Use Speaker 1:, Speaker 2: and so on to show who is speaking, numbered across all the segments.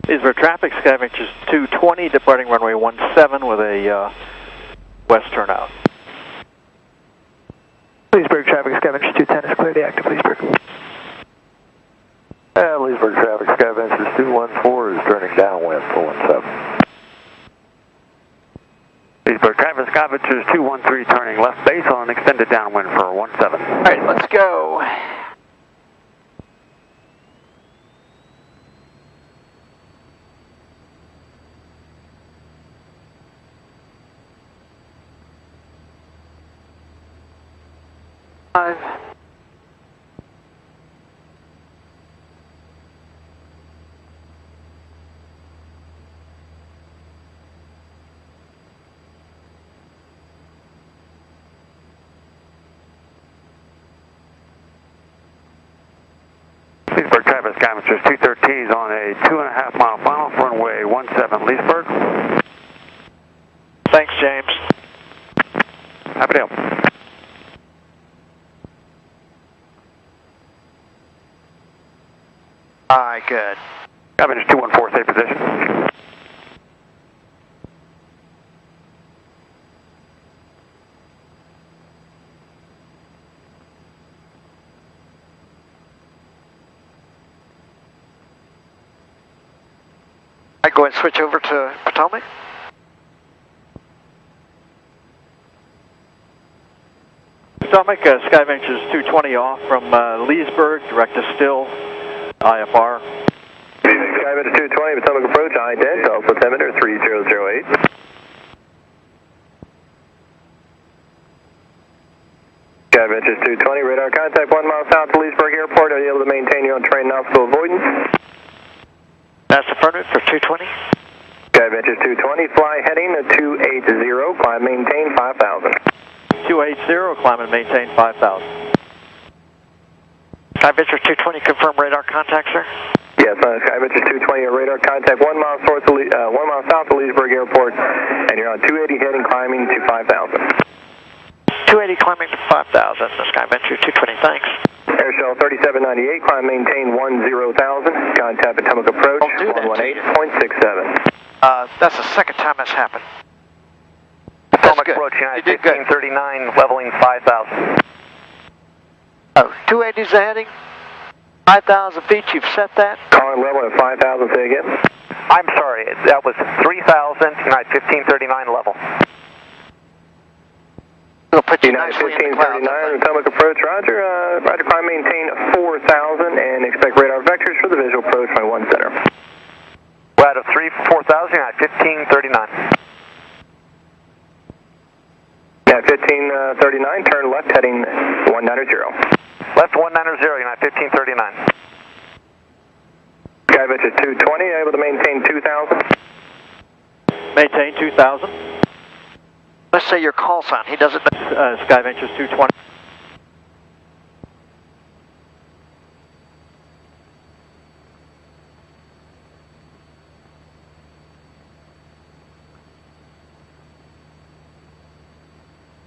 Speaker 1: Leesburg traffic, Skyventures 220, departing runway 17 with a west turnout.
Speaker 2: Leesburg traffic, Skyventures 210 is clearly active, Leesburg.
Speaker 3: Leesburg traffic, Skyventures 214 is turning downwind for 17.
Speaker 4: Leesburg traffic, Skyventures 213 turning left base on extended downwind for 17.
Speaker 2: All right, let's go.
Speaker 4: Leesburg traffic, Skyventures 213 is on a 2.5 mile final for runway 17 Leesburg.
Speaker 1: Thanks, James.
Speaker 4: Happy deal.
Speaker 2: All right, good.
Speaker 4: Skyventures 214, stay position.
Speaker 2: I go ahead and switch over to Potomac.
Speaker 1: Potomac, Skyventures 220 off from Leesburg, direct to Still, IFR.
Speaker 3: Skyventures 220, Potomac approach, ident, Alpha altimeter 3008. Skyventures 220, radar contact 1 mile south of Leesburg Airport. Are you able to maintain your on-train obstacle avoidance?
Speaker 2: That's affirmative for 220.
Speaker 3: Skyventures 220, fly heading to 280, climb maintain 5000.
Speaker 1: 280, climb and maintain 5,000.
Speaker 2: Skyventures 220, confirm radar contact, sir.
Speaker 3: Yes, Skyventures 220, radar contact 1 mile south of Leesburg Airport, and you're on 280 heading climbing to 5000.
Speaker 2: 280 climbing to 5,000, Skyventures 220, thanks.
Speaker 3: Airshell 3798, climb maintain 10,000, contact Potomac approach, 118.67.
Speaker 2: That's the second time that's happened.
Speaker 4: Potomac approach, United 1539, leveling 5,000.
Speaker 2: Oh, 280 is the heading? 5,000 feet, you've set that?
Speaker 3: Calling level at 5,000, say again.
Speaker 4: I'm sorry, that was 3,000, United 1539 level.
Speaker 2: We'll put you
Speaker 3: United
Speaker 2: nicely in the clouds.
Speaker 3: 1539, Potomac approach, roger. Roger, climb maintain 4,000 and expect radar vectors for the visual approach by 1 center.
Speaker 4: We're out of 4,000, United 1539.
Speaker 3: United 1539, turn left heading 190.
Speaker 4: Left 190, United 1539.
Speaker 3: Skyventures 220, able to maintain 2,000.
Speaker 1: Maintain 2,000.
Speaker 2: Let's say your call sign. He doesn't know.
Speaker 1: Skyventures 220.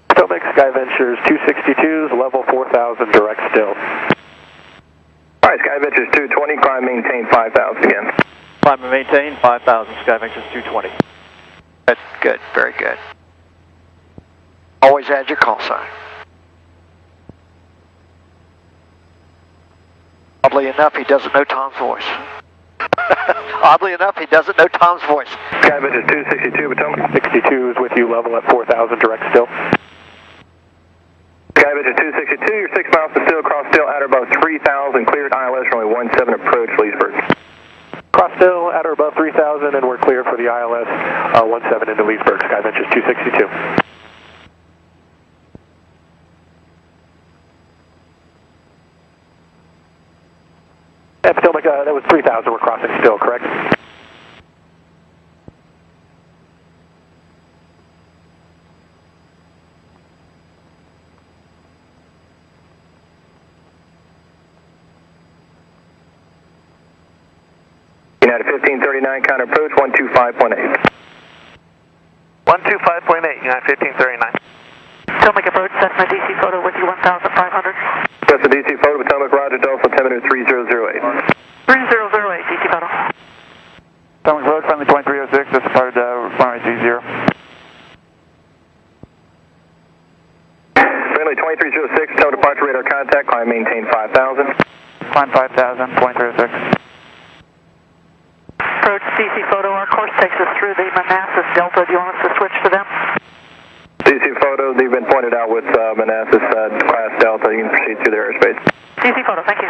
Speaker 3: Potomac, Skyventures 262s, level 4,000, direct still. Alright, Skyventures 220, climb maintain 5,000 again.
Speaker 1: Climb and maintain 5,000, Skyventures 220.
Speaker 2: Good, good, very good. Always add your call sign. Oddly enough, he doesn't know Tom's voice. Oddly enough, he doesn't know Tom's voice.
Speaker 3: Skyventures 262, Potomac.
Speaker 5: 62 is with you, level at 4,000, direct still.
Speaker 3: Skyventures 262, you're 6 miles to Still, cross Still, at or above 3,000, cleared ILS, runway 17 approach, Leesburg.
Speaker 5: Cross Still, at or above 3,000, and we're clear for the ILS 17 into Leesburg, Skyventures 262. And Potomac, that was 3,000, we're crossing Still, correct?
Speaker 3: United 1539, counter approach, 125.8.
Speaker 4: 125.8, United 1539.
Speaker 6: Potomac approach, that's my DC photo with you, 1,500.
Speaker 3: That's the DC photo, Potomac, roger, Delta, altimeter 3008.
Speaker 6: 3008, DC photo.
Speaker 4: Stomach Road, friendly 2306, just departed runway 30.
Speaker 3: Friendly 2306, tow departure radar contact, climb maintain 5000.
Speaker 4: Climb 5000, 2306.
Speaker 6: Approach DC photo, our course takes us through the Manassas Delta. Do you want us to switch to them?
Speaker 3: DC photo, you've been pointed out with Manassas class Delta, you can proceed through their airspace.
Speaker 6: DC photo, thank you.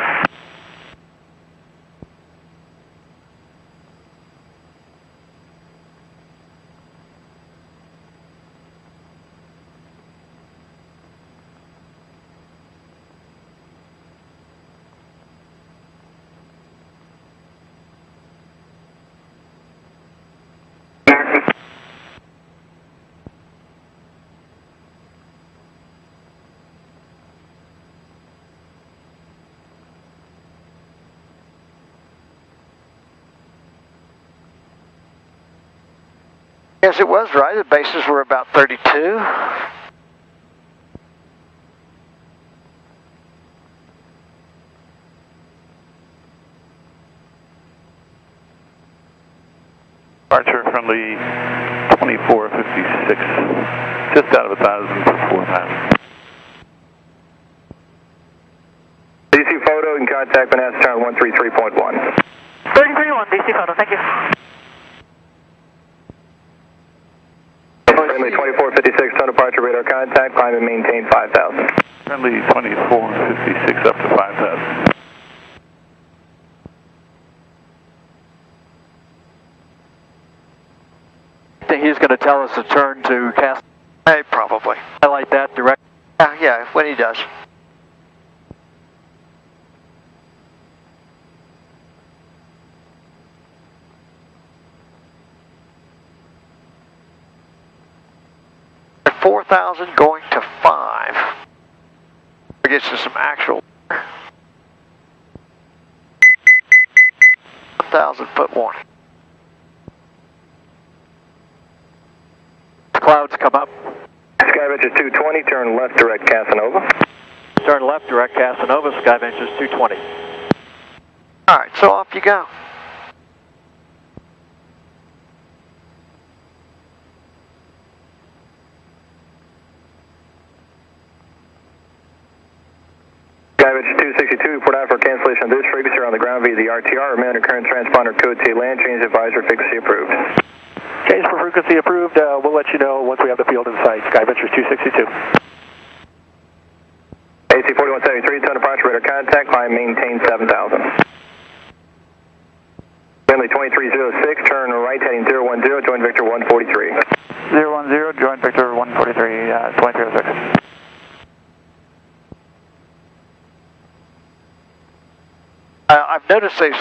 Speaker 2: Yes, it was right. The bases were about 32.
Speaker 4: Departure friendly 2456, just out of 1,000 for 4 miles.
Speaker 3: DC photo, you can contact Manassas Town 133.1.
Speaker 6: 33-1, DC photo, thank you.
Speaker 3: Friendly 2456, tow departure radar contact, climb and maintain 5000.
Speaker 4: Friendly 2456 up to 5,000.
Speaker 1: I think he's going to tell us to turn to cast.
Speaker 2: Hey, probably.
Speaker 1: Highlight that direct.
Speaker 2: Yeah, when he does. At 4,000 going to 5. Gets to some actual 1,000-foot warning.
Speaker 1: Clouds come up.
Speaker 3: Skyventures 220, turn left direct Casanova.
Speaker 1: Turn left direct Casanova, Skyventures 220.
Speaker 2: All right, so off you go.
Speaker 3: Skyventures 262, report out for cancellation of this frequency on the ground via the RTR. Remain under current transponder code T land change advisor frequency approved.
Speaker 5: Change for frequency approved. We'll let you know once we have the field in sight. Skyventures 262.
Speaker 3: AC 4173, tow departure radar contact, climb maintain 7000. Friendly 2306, turn right heading 010, join Victor 143.
Speaker 4: 010, join Victor 143, 2306.
Speaker 2: I've noticed they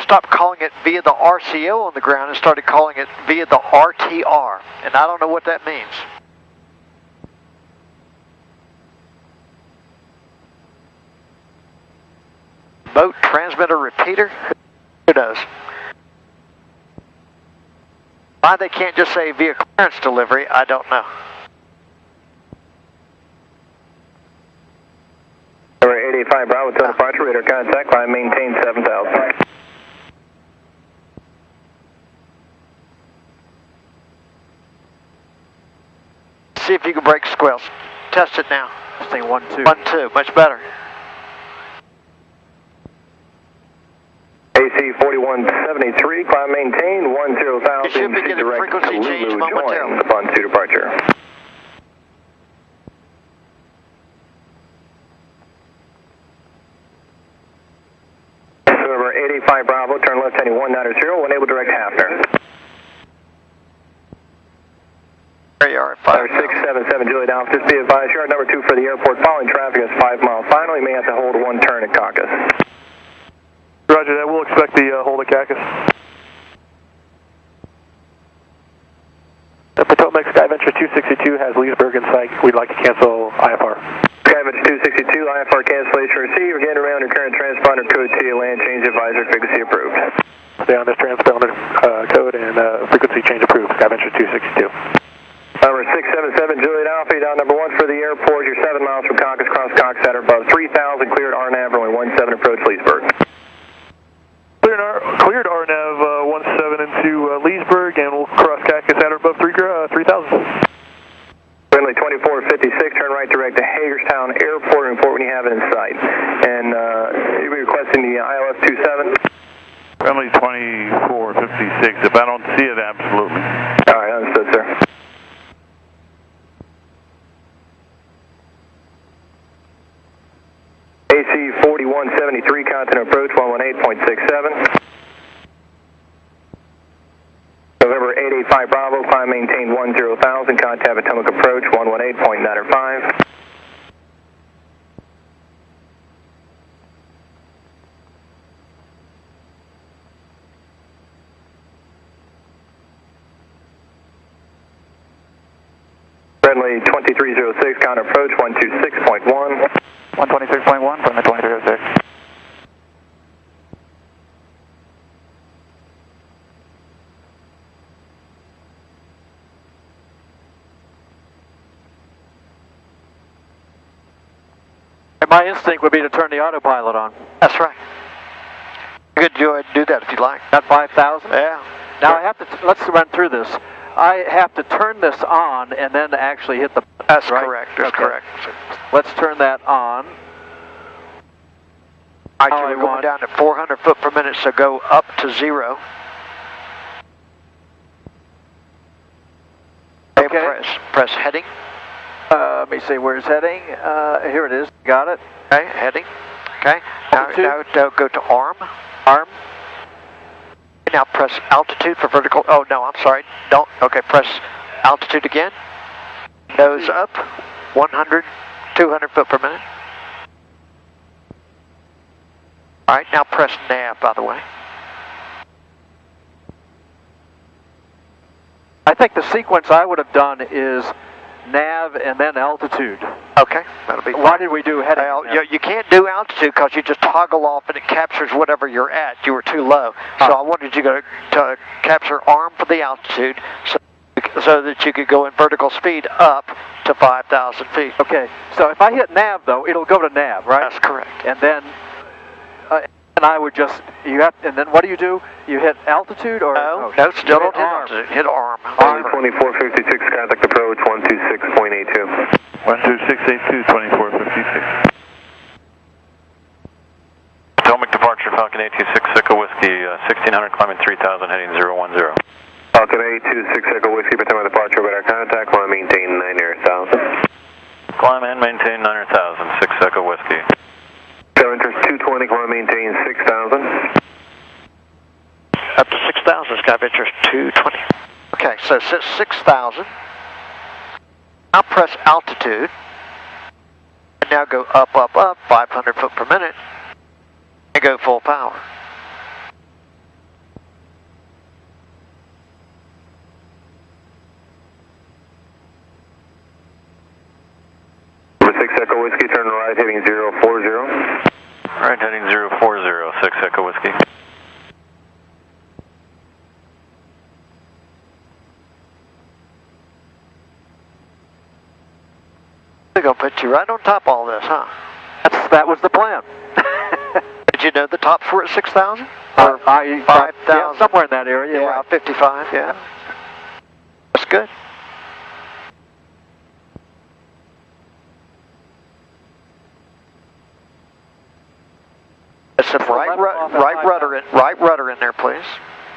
Speaker 2: stopped calling it via the RCO on the ground and started calling it via the RTR, and I don't know what that means. Boat transmitter repeater? Who knows? Why they can't just say via clearance delivery, I don't know.
Speaker 3: Number 885 Bravo, tow departure radar contact, climb maintain 7000.
Speaker 2: See if you can break squills. Test it now.
Speaker 1: Testing 1-2.
Speaker 2: 1-2, much better.
Speaker 3: AC 4173, climb maintain 10,000.
Speaker 2: You should be getting
Speaker 3: direct
Speaker 2: frequency
Speaker 3: to
Speaker 2: change
Speaker 3: Lulu,
Speaker 2: momentarily.
Speaker 3: join upon 2 departure. Number 885 Bravo, turn left heading 190, enable direct Hafner.
Speaker 2: There you are at
Speaker 3: Number
Speaker 2: 5.
Speaker 3: 677 Juliet Alpha, just be advised, yard number 2 for the airport, following traffic is 5 miles final, you may have to hold 1 turn at Caucus.
Speaker 5: Roger that. We'll expect the hold at Caucus. The Potomac Skyventure 262 has Leesburg in sight. We'd like to cancel IFR.
Speaker 3: Skyventure 262, IFR cancellation received. We're getting around your current transponder code T, land change advisor, frequency approved.
Speaker 5: Stay on this transponder code and frequency change approved. Skyventure 262.
Speaker 3: Number 677 Juliet Alpha, down number 1 for the airport. You're 7 miles from Caucus, cross Cox Center, above 3,000, cleared RNAV, runway 17, approach Leesburg.
Speaker 5: Cleared RNAV 17 into
Speaker 3: ground airport and report when you have it in sight. And you'll be requesting the ILS 27.
Speaker 4: Friendly 2456. If I don't see it, absolutely.
Speaker 3: All right, understood, sir. AC 4173, content approach 118.67. November 885 Bravo, climb maintain 10,000, contact Potomac approach 118.95. Friendly 2306, counter approach 126.1.
Speaker 1: 126.1 from the 2306. My instinct would be to turn the autopilot on.
Speaker 2: That's right. You could do that if you'd like.
Speaker 1: At 5,000?
Speaker 2: Yeah.
Speaker 1: Now I have to, let's run through this. I have to turn this on and then actually hit the button.
Speaker 2: That's
Speaker 1: right?
Speaker 2: correct. That's
Speaker 1: Okay.
Speaker 2: correct.
Speaker 1: Let's turn that on.
Speaker 2: All right, we're going down to 400 foot per minute, so go up to 0.
Speaker 1: Okay.
Speaker 2: Press heading.
Speaker 1: Let me see, where's heading? Here it is. Got it.
Speaker 2: Okay, heading. Okay. Now go to arm.
Speaker 1: Arm.
Speaker 2: Now press altitude for vertical. Oh, no, I'm sorry. Don't. Okay, press altitude again. Nose up. 100, 200 foot per minute. All right, now press nav, by the way.
Speaker 1: I think the sequence I would have done is nav and then altitude.
Speaker 2: Okay, that'll be fine.
Speaker 1: Why did we do heading?
Speaker 2: Well, you can't do altitude because you just toggle off and it captures whatever you're at. You were too low. So I wanted you to capture arm for the altitude so that you could go in vertical speed up to 5,000 feet.
Speaker 1: Okay, so if I hit nav though, it'll go to nav, right?
Speaker 2: That's correct.
Speaker 1: And then, and I would just, and then what do? You hit altitude or?
Speaker 2: No, still don't hit altitude. Hit arm.
Speaker 3: 2456, contact approach 126.82.
Speaker 4: 12682, 2456.
Speaker 7: Potomac departure, Falcon 826 Echo Whiskey, 1600, climbing 3000, heading 010.
Speaker 3: Falcon 826 Echo Whiskey, Potomac departure, radar contact, climb maintain 9,000.
Speaker 7: Climb and maintain 9,000, 6 Echo Whiskey.
Speaker 3: Interest 220, climb maintain 6,000.
Speaker 2: Up to 6,000, Sky Ventures 220. Okay, so 6,000. Now press altitude. And now go up, 500 foot per minute. And go full power.
Speaker 3: Number 6 Echo Whiskey, turn right, heading 040.
Speaker 7: Right, heading 040, 6 Echo Whiskey.
Speaker 2: They're going to put you right on top of all this, huh?
Speaker 1: That was the plan.
Speaker 2: Did you know the tops were at 6,000?
Speaker 1: Or
Speaker 2: 5,000?
Speaker 1: Yeah, somewhere in that area.
Speaker 2: Yeah,
Speaker 1: Right.
Speaker 2: 55, yeah. That's good. It's a right rudder in there, please.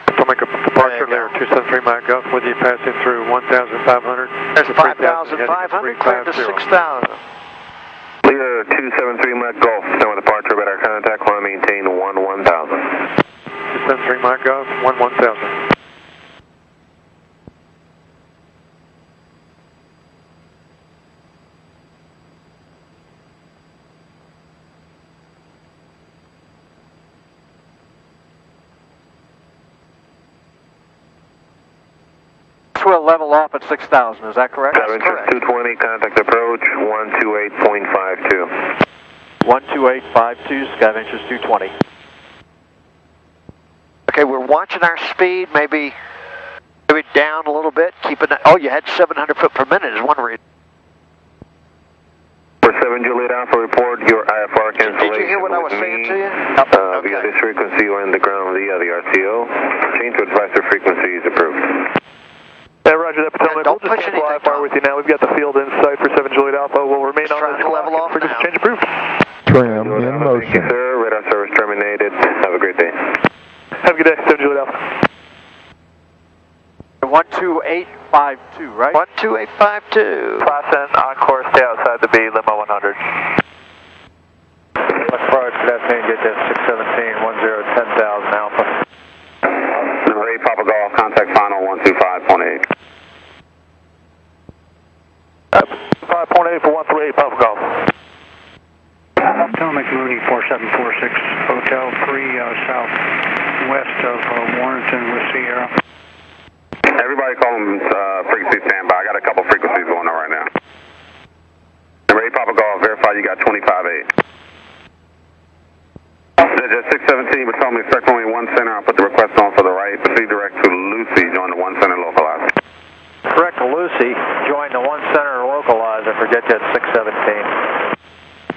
Speaker 5: Potomac departure layer 273 Mike Gulf with you passing through 1,500.
Speaker 2: There's 5,500, clear to 6,000.
Speaker 3: Lear 273 Mike Gulf, Potomac departure, radar contact, climb maintain 1,000.
Speaker 5: 273 Mike Gulf, 1,000.
Speaker 1: Will level off at 6,000, is that correct?
Speaker 3: That's correct. 220, contact approach 128.52.
Speaker 1: 12852, Sky Ventures 220.
Speaker 2: Okay, we're watching our speed, maybe down a little bit, keeping that. Oh, you had 700 foot per minute is one reason.
Speaker 3: For 7 Juliet Alpha, report your IFR cancellation.
Speaker 2: Did you hear what I was saying to you?
Speaker 3: Via this frequency, you are in the ground via the RCO. Change to advisory frequency is approved.
Speaker 5: Roger that, Potomac.
Speaker 2: Don't push anything.
Speaker 5: IFR with you now. We've got the field in sight for 7 Juliet Alpha. We'll remain on this
Speaker 2: level off
Speaker 5: for
Speaker 2: now.
Speaker 5: change approved.
Speaker 8: Tram in motion.
Speaker 3: Thank you, sir. Radar service terminated. Have a great day.
Speaker 5: Have a good day, 7 Juliet Alpha.
Speaker 1: 12852, right?
Speaker 2: 12852.
Speaker 5: Class N, on course, stay outside the B, limo 100.
Speaker 4: Approach, good afternoon, get that 617, 10,000 Alpha.
Speaker 3: Number 8, Papa Golf, contact final 125.8.
Speaker 5: 5.8 for 138, Papa Golf.
Speaker 9: Potomac Mooney 4746, Hotel 3 southwest of Warrenton with Sierra.
Speaker 3: Everybody call them frequency standby. I got a couple frequencies going on right now. Number 8, Papa Golf, verify you got 25.8. Just 617, but tell me expect only 1 center. I'll put the request on for the right. Proceed direct to Lucy, join the 1 center localizer.
Speaker 4: Correct to Lucy, join the 1 center localizer for JetJet 617.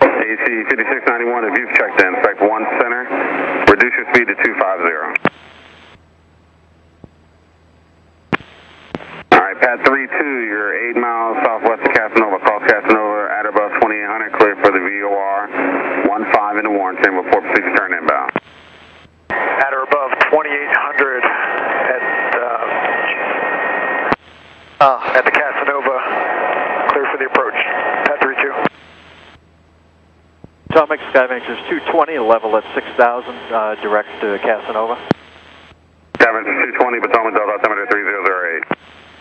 Speaker 3: AC 5691, if you've checked in, expect 1 center. Reduce your speed to 250. Alright, pad 32, you're 8 miles southwest of Casanova. Cross Casanova at above 2800, clear for the VOR. 15 into Warrenton, report procedure turn inbound.
Speaker 5: At or above 2800 at the Casanova, clear for the approach. Pad 32.
Speaker 1: Atomic Sky Ventures 220, level at 6,000, direct to Casanova.
Speaker 3: Sky Ventures 220, Potomac Delta altimeter 3008.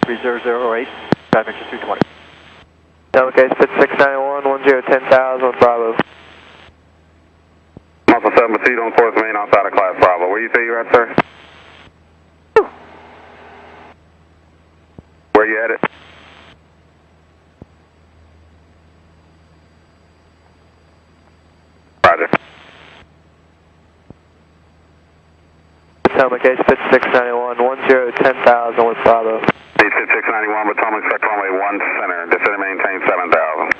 Speaker 1: 3008, Sky Ventures 220.
Speaker 5: Delta case 5691, 10,000 with Bravo.
Speaker 3: Muscle 7, proceed on course, main outside of class Bravo. Where you say you're at, sir? Where you headed? Roger.
Speaker 5: Potomac case 5691, 10,000 with Bravo.
Speaker 3: 5691, Potomac expect runway 1 center. Descend and maintain 7,000.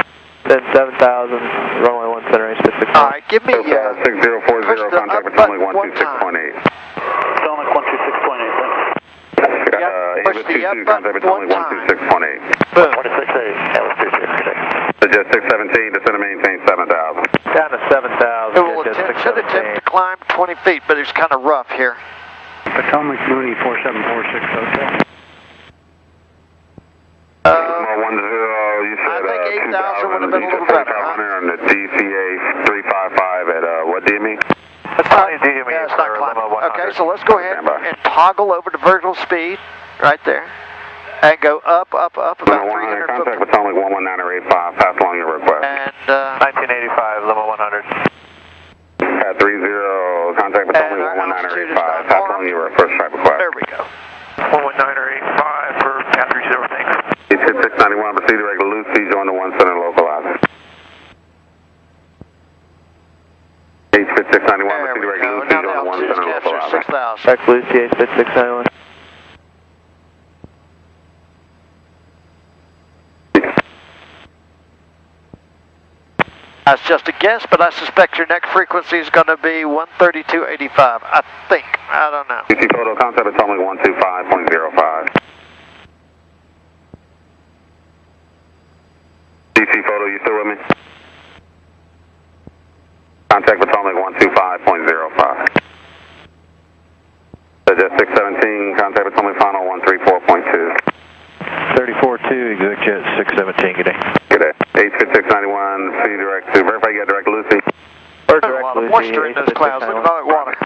Speaker 5: Then 7,000, runway 1 center, range 56.
Speaker 2: Alright, give me
Speaker 3: 6040, contact Potomac 126.8.
Speaker 9: Potomac 126.8, thanks.
Speaker 2: Push the up button one time.
Speaker 3: 126.8.
Speaker 2: Boom.
Speaker 5: 26.8, that was 260.
Speaker 3: So just 617, descend and maintain 7,000.
Speaker 4: Down to 7,000,
Speaker 2: It will
Speaker 4: JetJet
Speaker 2: should attempt to
Speaker 4: 617.
Speaker 2: climb 20 feet, but it's kind of rough here.
Speaker 9: Potomac Mooney 4746, Hotel.
Speaker 3: You said
Speaker 2: I think 8,000 would have been a little
Speaker 3: 4,500
Speaker 2: better, huh?
Speaker 3: on the DCA 355 at what DME?
Speaker 2: It's not climbing. Okay, so let's go ahead and toggle over to vertical speed right there. And go up about 300
Speaker 3: Contact
Speaker 2: foot.
Speaker 3: Potomac 11985, pass along your request.
Speaker 2: And
Speaker 5: 1985, limo 100.
Speaker 3: Pad 30, contact Potomac 11985, pass along your first strike request.
Speaker 2: there we go.
Speaker 5: 11985 for pad 30, thanks.
Speaker 3: 5691, proceed direct to Lucy, join the 1 center localizer. H5691,
Speaker 2: There
Speaker 3: proceed
Speaker 2: we
Speaker 3: direct to
Speaker 2: go.
Speaker 3: Lucy,
Speaker 2: Now the
Speaker 3: join the 1
Speaker 2: altitude
Speaker 3: center
Speaker 2: capture
Speaker 3: localizer.
Speaker 2: 6,000.
Speaker 5: Back to Lucy, 5691.
Speaker 2: That's just a guess, but I suspect your next frequency is going to be 132.85. I think. I don't know.
Speaker 3: DC photo, contact Potomac 125.05. DC photo, you still with me? Contact Potomac 125.05. Just 617, contact Potomac final 134.2.
Speaker 4: 34-2, exec jet 617, good day.
Speaker 3: Good day. H5691, see direct to, verify you got direct to Lucy.
Speaker 2: There's a lot of moisture in those clouds. Look at all that water.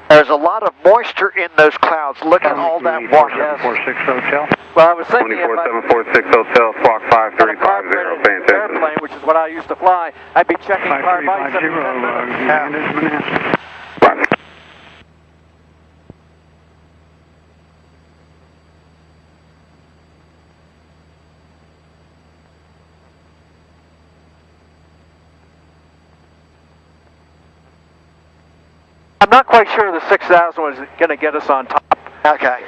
Speaker 2: There's a lot of moisture in those clouds. Look at all that water.
Speaker 9: 4746, Hotel.
Speaker 1: Well, I was thinking if I
Speaker 3: 24746 Hotel, squawk
Speaker 1: had a
Speaker 3: 5350,
Speaker 1: carbureted
Speaker 3: pay attention.
Speaker 1: airplane, which is what I used to fly, I'd be checking carbides
Speaker 9: 5350,
Speaker 1: every 10 minutes.
Speaker 9: Commanders Manassas.
Speaker 3: Roger.
Speaker 1: I'm not quite sure the 6,000 was going to get us on top.
Speaker 2: Okay.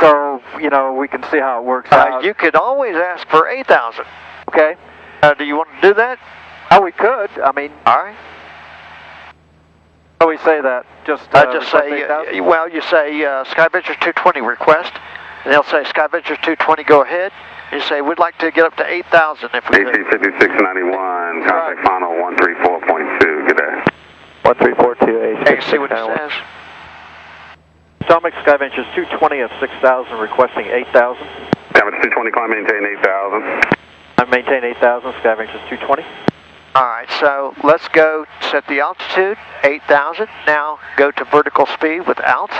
Speaker 1: So, you know, we can see how it works out.
Speaker 2: You could always ask for 8,000.
Speaker 1: Okay.
Speaker 2: Do you want to do that?
Speaker 1: Oh, we could. I mean,
Speaker 2: All right.
Speaker 1: how do we say that? Just
Speaker 2: Just
Speaker 1: request
Speaker 2: say,
Speaker 1: 8,000?
Speaker 2: well, you say Sky Ventures 220 request And they'll say, Sky Ventures 220, go ahead. You say, we'd like to get up to 8,000 if we could.
Speaker 3: AC 5691, contact final 134.2, good day.
Speaker 5: 1342, AC.
Speaker 2: Hey, see what it says?
Speaker 1: Stomach, Sky Ventures 220 of 6,000, requesting 8,000.
Speaker 3: Sky Ventures 220, climb maintain 8,000.
Speaker 1: I maintain 8,000, Sky Ventures 220.
Speaker 2: All right, so let's go set the altitude, 8,000. Now go to vertical speed with alt.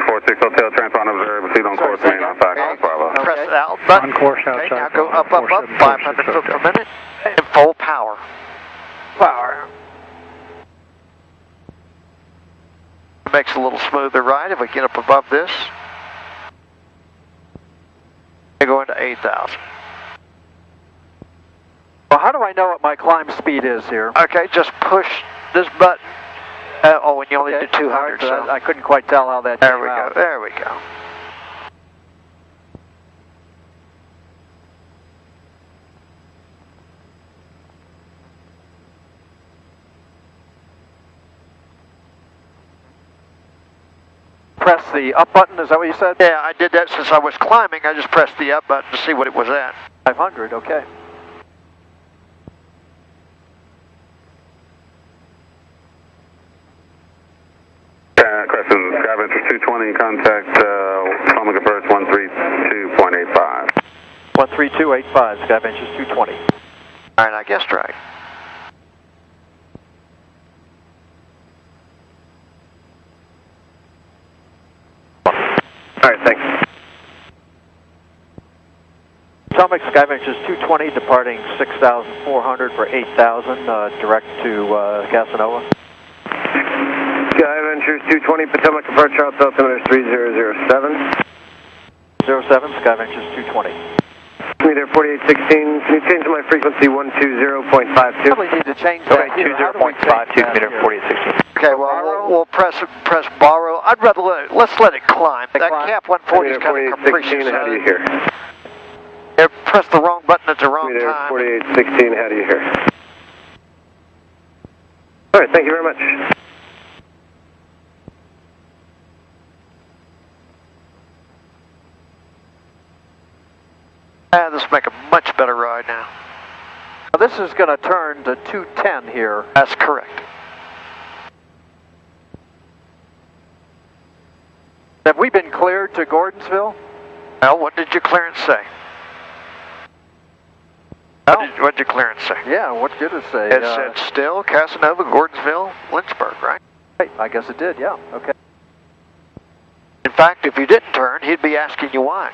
Speaker 3: 46 Hotel, transponder observed, proceed on course, main outside, course Bravo.
Speaker 2: Press the alt button.
Speaker 9: On course
Speaker 2: Okay,
Speaker 9: outside.
Speaker 2: now go up, 500 foot per minute, and full power. Power. It makes a little smoother ride if we get up above this. We go into 8,000.
Speaker 1: Well, how do I know what my climb speed is here?
Speaker 2: Okay, just push this button. Oh, and you only did 200,
Speaker 1: right,
Speaker 2: so
Speaker 1: I couldn't quite tell how that
Speaker 2: there
Speaker 1: came
Speaker 2: we go.
Speaker 1: out.
Speaker 2: There we go.
Speaker 1: Press the up button, is that what you said?
Speaker 2: Yeah, I did that since I was climbing. I just pressed the up button to see what it was at.
Speaker 1: 500, okay.
Speaker 3: Crescent, Sky Ventures 220, contact Stomach approach 132.85.
Speaker 1: 13285, Sky Ventures 220.
Speaker 2: All right, I guessed right.
Speaker 5: All right, thanks.
Speaker 1: Stomach, Sky Ventures 220, departing 6,400 for 8,000, direct to Casanova.
Speaker 5: Sky Ventures 220, Potomac departure, altimeter 3007.
Speaker 1: 07, Sky Ventures 220.
Speaker 5: Me there, 4816. Can you change my frequency 120.52?
Speaker 1: Probably need to change that here. How do we change that
Speaker 7: meter
Speaker 1: here?
Speaker 7: 4816.
Speaker 2: Okay, well, we'll press borrow. I'd rather let's let it climb. That
Speaker 1: climb.
Speaker 2: cap 140 is kind of capricious.
Speaker 5: How do you hear?
Speaker 2: Press the wrong button at the wrong
Speaker 5: Me there,
Speaker 2: time.
Speaker 5: 4816. How do you hear? All right, thank you very much.
Speaker 2: This will make a much better ride now.
Speaker 1: Now this is going to turn to 210 here.
Speaker 2: That's correct.
Speaker 1: Have we been cleared to Gordonsville?
Speaker 2: Well, what did your clearance say? What did your clearance say?
Speaker 1: Yeah, what did it say?
Speaker 2: It said still, Casanova, Gordonsville, Lynchburg, right?
Speaker 1: Right, I guess it did, yeah, okay.
Speaker 2: In fact, if you didn't turn, he'd be asking you why.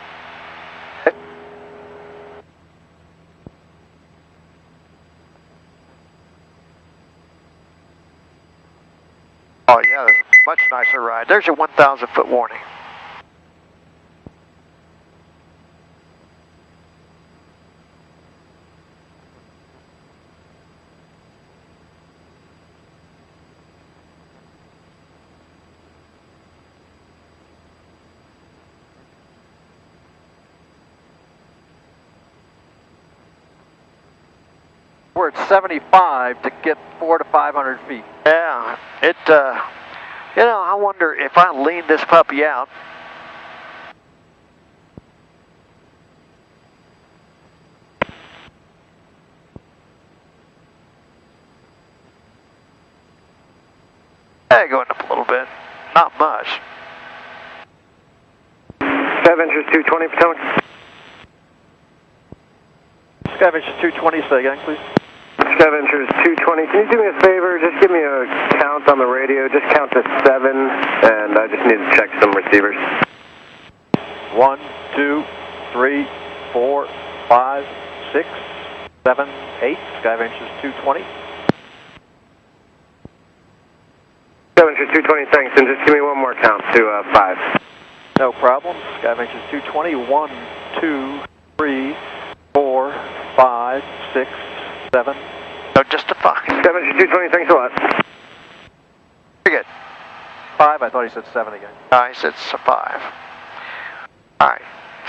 Speaker 2: Oh yeah, much nicer ride. There's your 1,000 foot warning.
Speaker 1: We're at 75 to get 400 to 500 feet.
Speaker 2: Yeah, you know, I wonder if I lean this puppy out. Hey, going up a little bit. Not much.
Speaker 5: Sky Ventures 220, Potomac.
Speaker 1: Sky Ventures 220, say again, please.
Speaker 5: Sky Ventures 220, can you do me a favor? Just give me a count on the radio. Just count to 7, and I just need to check some receivers.
Speaker 1: 1, 2, 3, 4, 5, 6, 7, 8. Sky Ventures 220.
Speaker 5: Sky Ventures 220, thanks, and just give me one more count to 5.
Speaker 1: No problem. Sky Ventures 220. 1, 2, 3, 4, 5, 6, 7.
Speaker 2: No, just a 5.
Speaker 5: Sky Ventures 220, thanks a lot.
Speaker 2: Very good.
Speaker 1: 5, I thought he said 7 again.
Speaker 2: I said it's a 5. All right,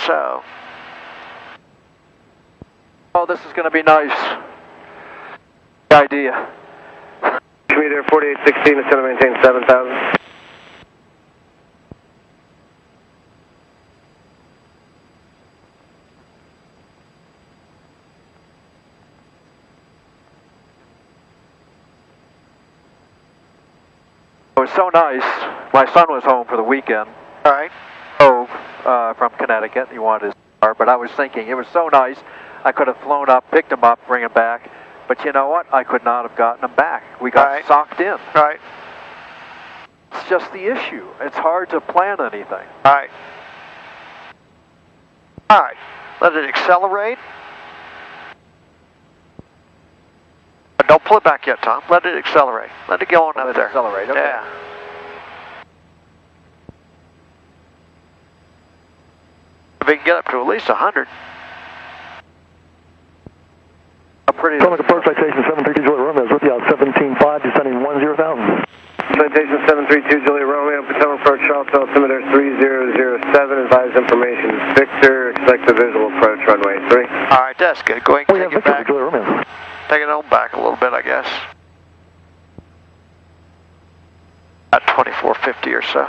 Speaker 2: so.
Speaker 1: Oh, this is going to be nice. Good idea.
Speaker 5: Me there, 4816, it's going to maintain 7,000.
Speaker 1: was so nice. My son was home for the weekend.
Speaker 2: All right.
Speaker 1: From Connecticut. He wanted his car, but I was thinking it was so nice. I could have flown up, picked him up, bring him back. But you know what? I could not have gotten him back. We got socked in.
Speaker 2: Right.
Speaker 1: It's just the issue. It's hard to plan anything.
Speaker 2: All right. All right. Let it accelerate. But don't pull it back yet, Tom. Let it accelerate. Let it go on up there.
Speaker 1: Accelerate. Okay.
Speaker 2: Yeah. If we can get up to at least 100.
Speaker 10: Atomic approach citation 732 Juliet Romeo is with you out 17.5, descending 10,000.
Speaker 5: Citation 732 Juliet Romeo, Potomac approach, Charles altimeter 3007, advise information Victor, expect a visual approach runway 3.
Speaker 2: Alright, that's good. Go ahead and take it back.
Speaker 10: Juliet Romeo.
Speaker 2: Take it on back a little bit, I guess. At 2450 or so.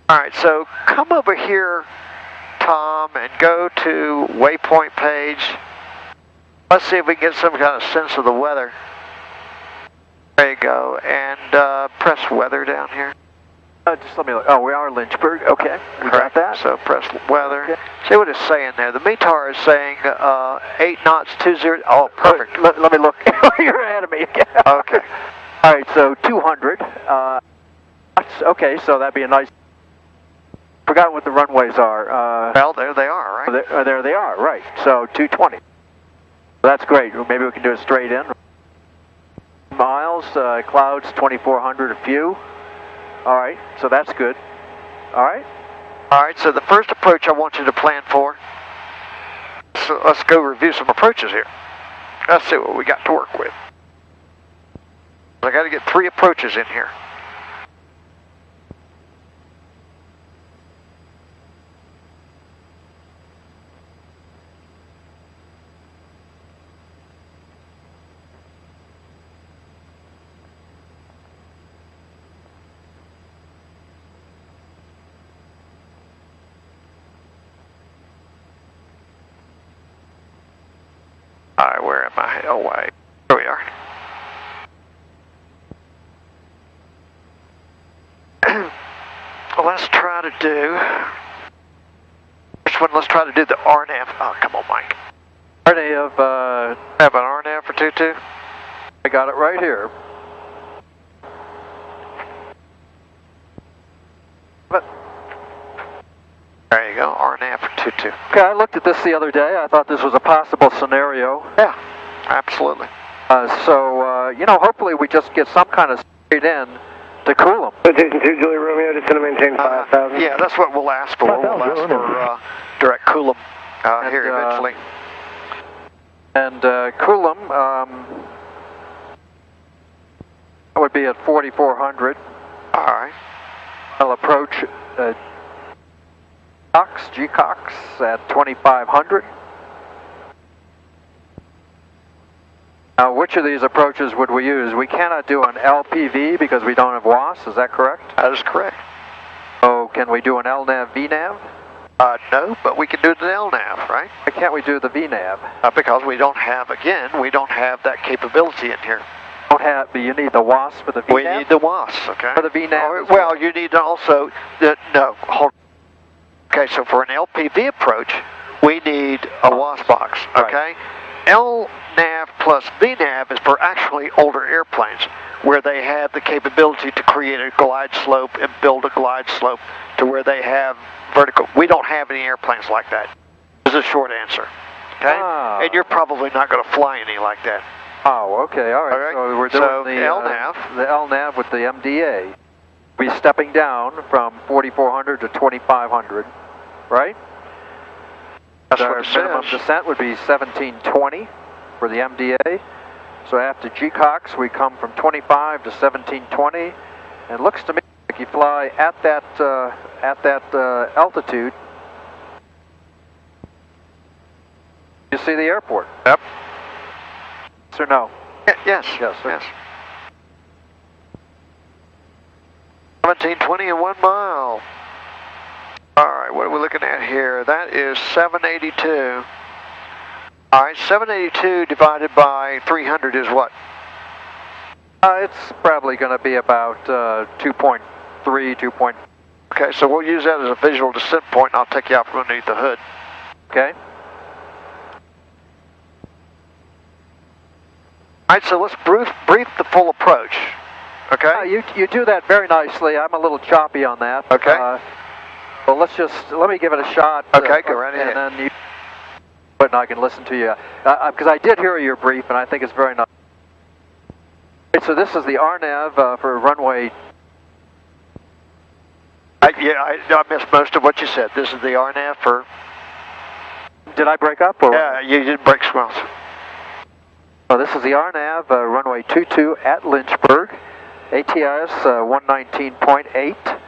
Speaker 2: Alright, so come over here, Tom, and go to waypoint page. Let's see if we can get some kind of sense of the weather. There you go, and press weather down here.
Speaker 1: Just let me look. Oh, we are Lynchburg. Okay, we got that.
Speaker 2: So press weather.
Speaker 1: Okay.
Speaker 2: See what it's saying there. The METAR is saying 8 knots, 20. Oh, perfect.
Speaker 1: Let me look. You're ahead of me.
Speaker 2: Okay.
Speaker 1: All right, so 200. Okay, so that'd be a nice. Forgot what the runways are.
Speaker 2: Well, there they are, right?
Speaker 1: There they are, right. So 220. That's great. Maybe we can do it straight in. Miles, clouds 2,400 a few. All right, so that's good. All right.
Speaker 2: All right, so the first approach I want you to plan for. So let's go review some approaches here. Let's see what we got to work with. I got to get 3 approaches in here. Alright, where am I? Oh, wait. Here we are. Well, let's try to do... Which one? Let's try to do the RNAV. Oh, come on, Mike.
Speaker 1: RNAV,
Speaker 2: Have an RNAV for 22?
Speaker 1: I got it right here. But
Speaker 2: there you go, RNAV for 22.
Speaker 1: okay, I looked at this the other day. I thought this was a possible scenario.
Speaker 2: Yeah, absolutely.
Speaker 1: You know, hopefully we just get some kind of straight in to cool them.
Speaker 5: Citation 2 Juliet Romeo, just going to maintain 5,000.
Speaker 2: Yeah, that's what we'll ask for. We'll ask for direct cool them here eventually.
Speaker 1: And cool them, that would be at 4,400.
Speaker 2: All right.
Speaker 1: I'll approach G-Cox at 2,500. Now, which of these approaches would we use? We cannot do an LPV because we don't have WAS, is that correct?
Speaker 2: That is correct.
Speaker 1: So, can we do an LNAV, VNAV?
Speaker 2: No, but we can do the LNAV, right?
Speaker 1: Why can't we do the VNAV?
Speaker 2: Because we don't have, again, we don't have that capability in here.
Speaker 1: Don't have, but you need the WAS for the VNAV?
Speaker 2: We need the WAS, okay?
Speaker 1: For the VNAV?
Speaker 2: Well, you need also, no, hold on. Okay, so for an LPV approach, we need a WAS box, okay? Right. LNAV plus VNAV is for actually older airplanes, where they have the capability to create a glide slope and build a glide slope to where they have vertical. We don't have any airplanes like that. This is a short answer, okay?
Speaker 1: Ah.
Speaker 2: And you're probably not going to fly any like that.
Speaker 1: Oh, okay, all right. So we're doing the
Speaker 2: LNAV.
Speaker 1: The LNAV with the MDA. We'll be stepping down from 4,400 to 2,500, right?
Speaker 2: That's
Speaker 1: our
Speaker 2: what it
Speaker 1: minimum
Speaker 2: says.
Speaker 1: descent would be 1720 for the MDA. So after G-Cox, we come from 25 to 1720. And it looks to me like you fly at that altitude. You see the airport?
Speaker 2: Yep.
Speaker 1: Yes or no?
Speaker 2: Yes.
Speaker 1: Yes, sir.
Speaker 2: Yes. 1720 and 1 mile. All right, what are we looking at here? That is 782. All right, 782 divided by 300 is what?
Speaker 1: It's probably going to be about 2.3, 2.
Speaker 2: Okay, so we'll use that as a visual descent point, and I'll take you out from underneath the hood.
Speaker 1: Okay.
Speaker 2: All right, so let's brief the full approach. Okay.
Speaker 1: You do that very nicely. I'm a little choppy on that.
Speaker 2: Okay.
Speaker 1: Well, let me give it a shot.
Speaker 2: Okay, go right ahead.
Speaker 1: And then but I can listen to you because I did hear your brief, and I think it's very nice. Okay, so this is the RNAV for runway.
Speaker 2: I missed most of what you said. This is the RNAV for.
Speaker 1: Did I break up? Or?
Speaker 2: Yeah, you didn't break swells.
Speaker 1: Oh, this is the RNAV runway 22 at Lynchburg, ATS 119.8.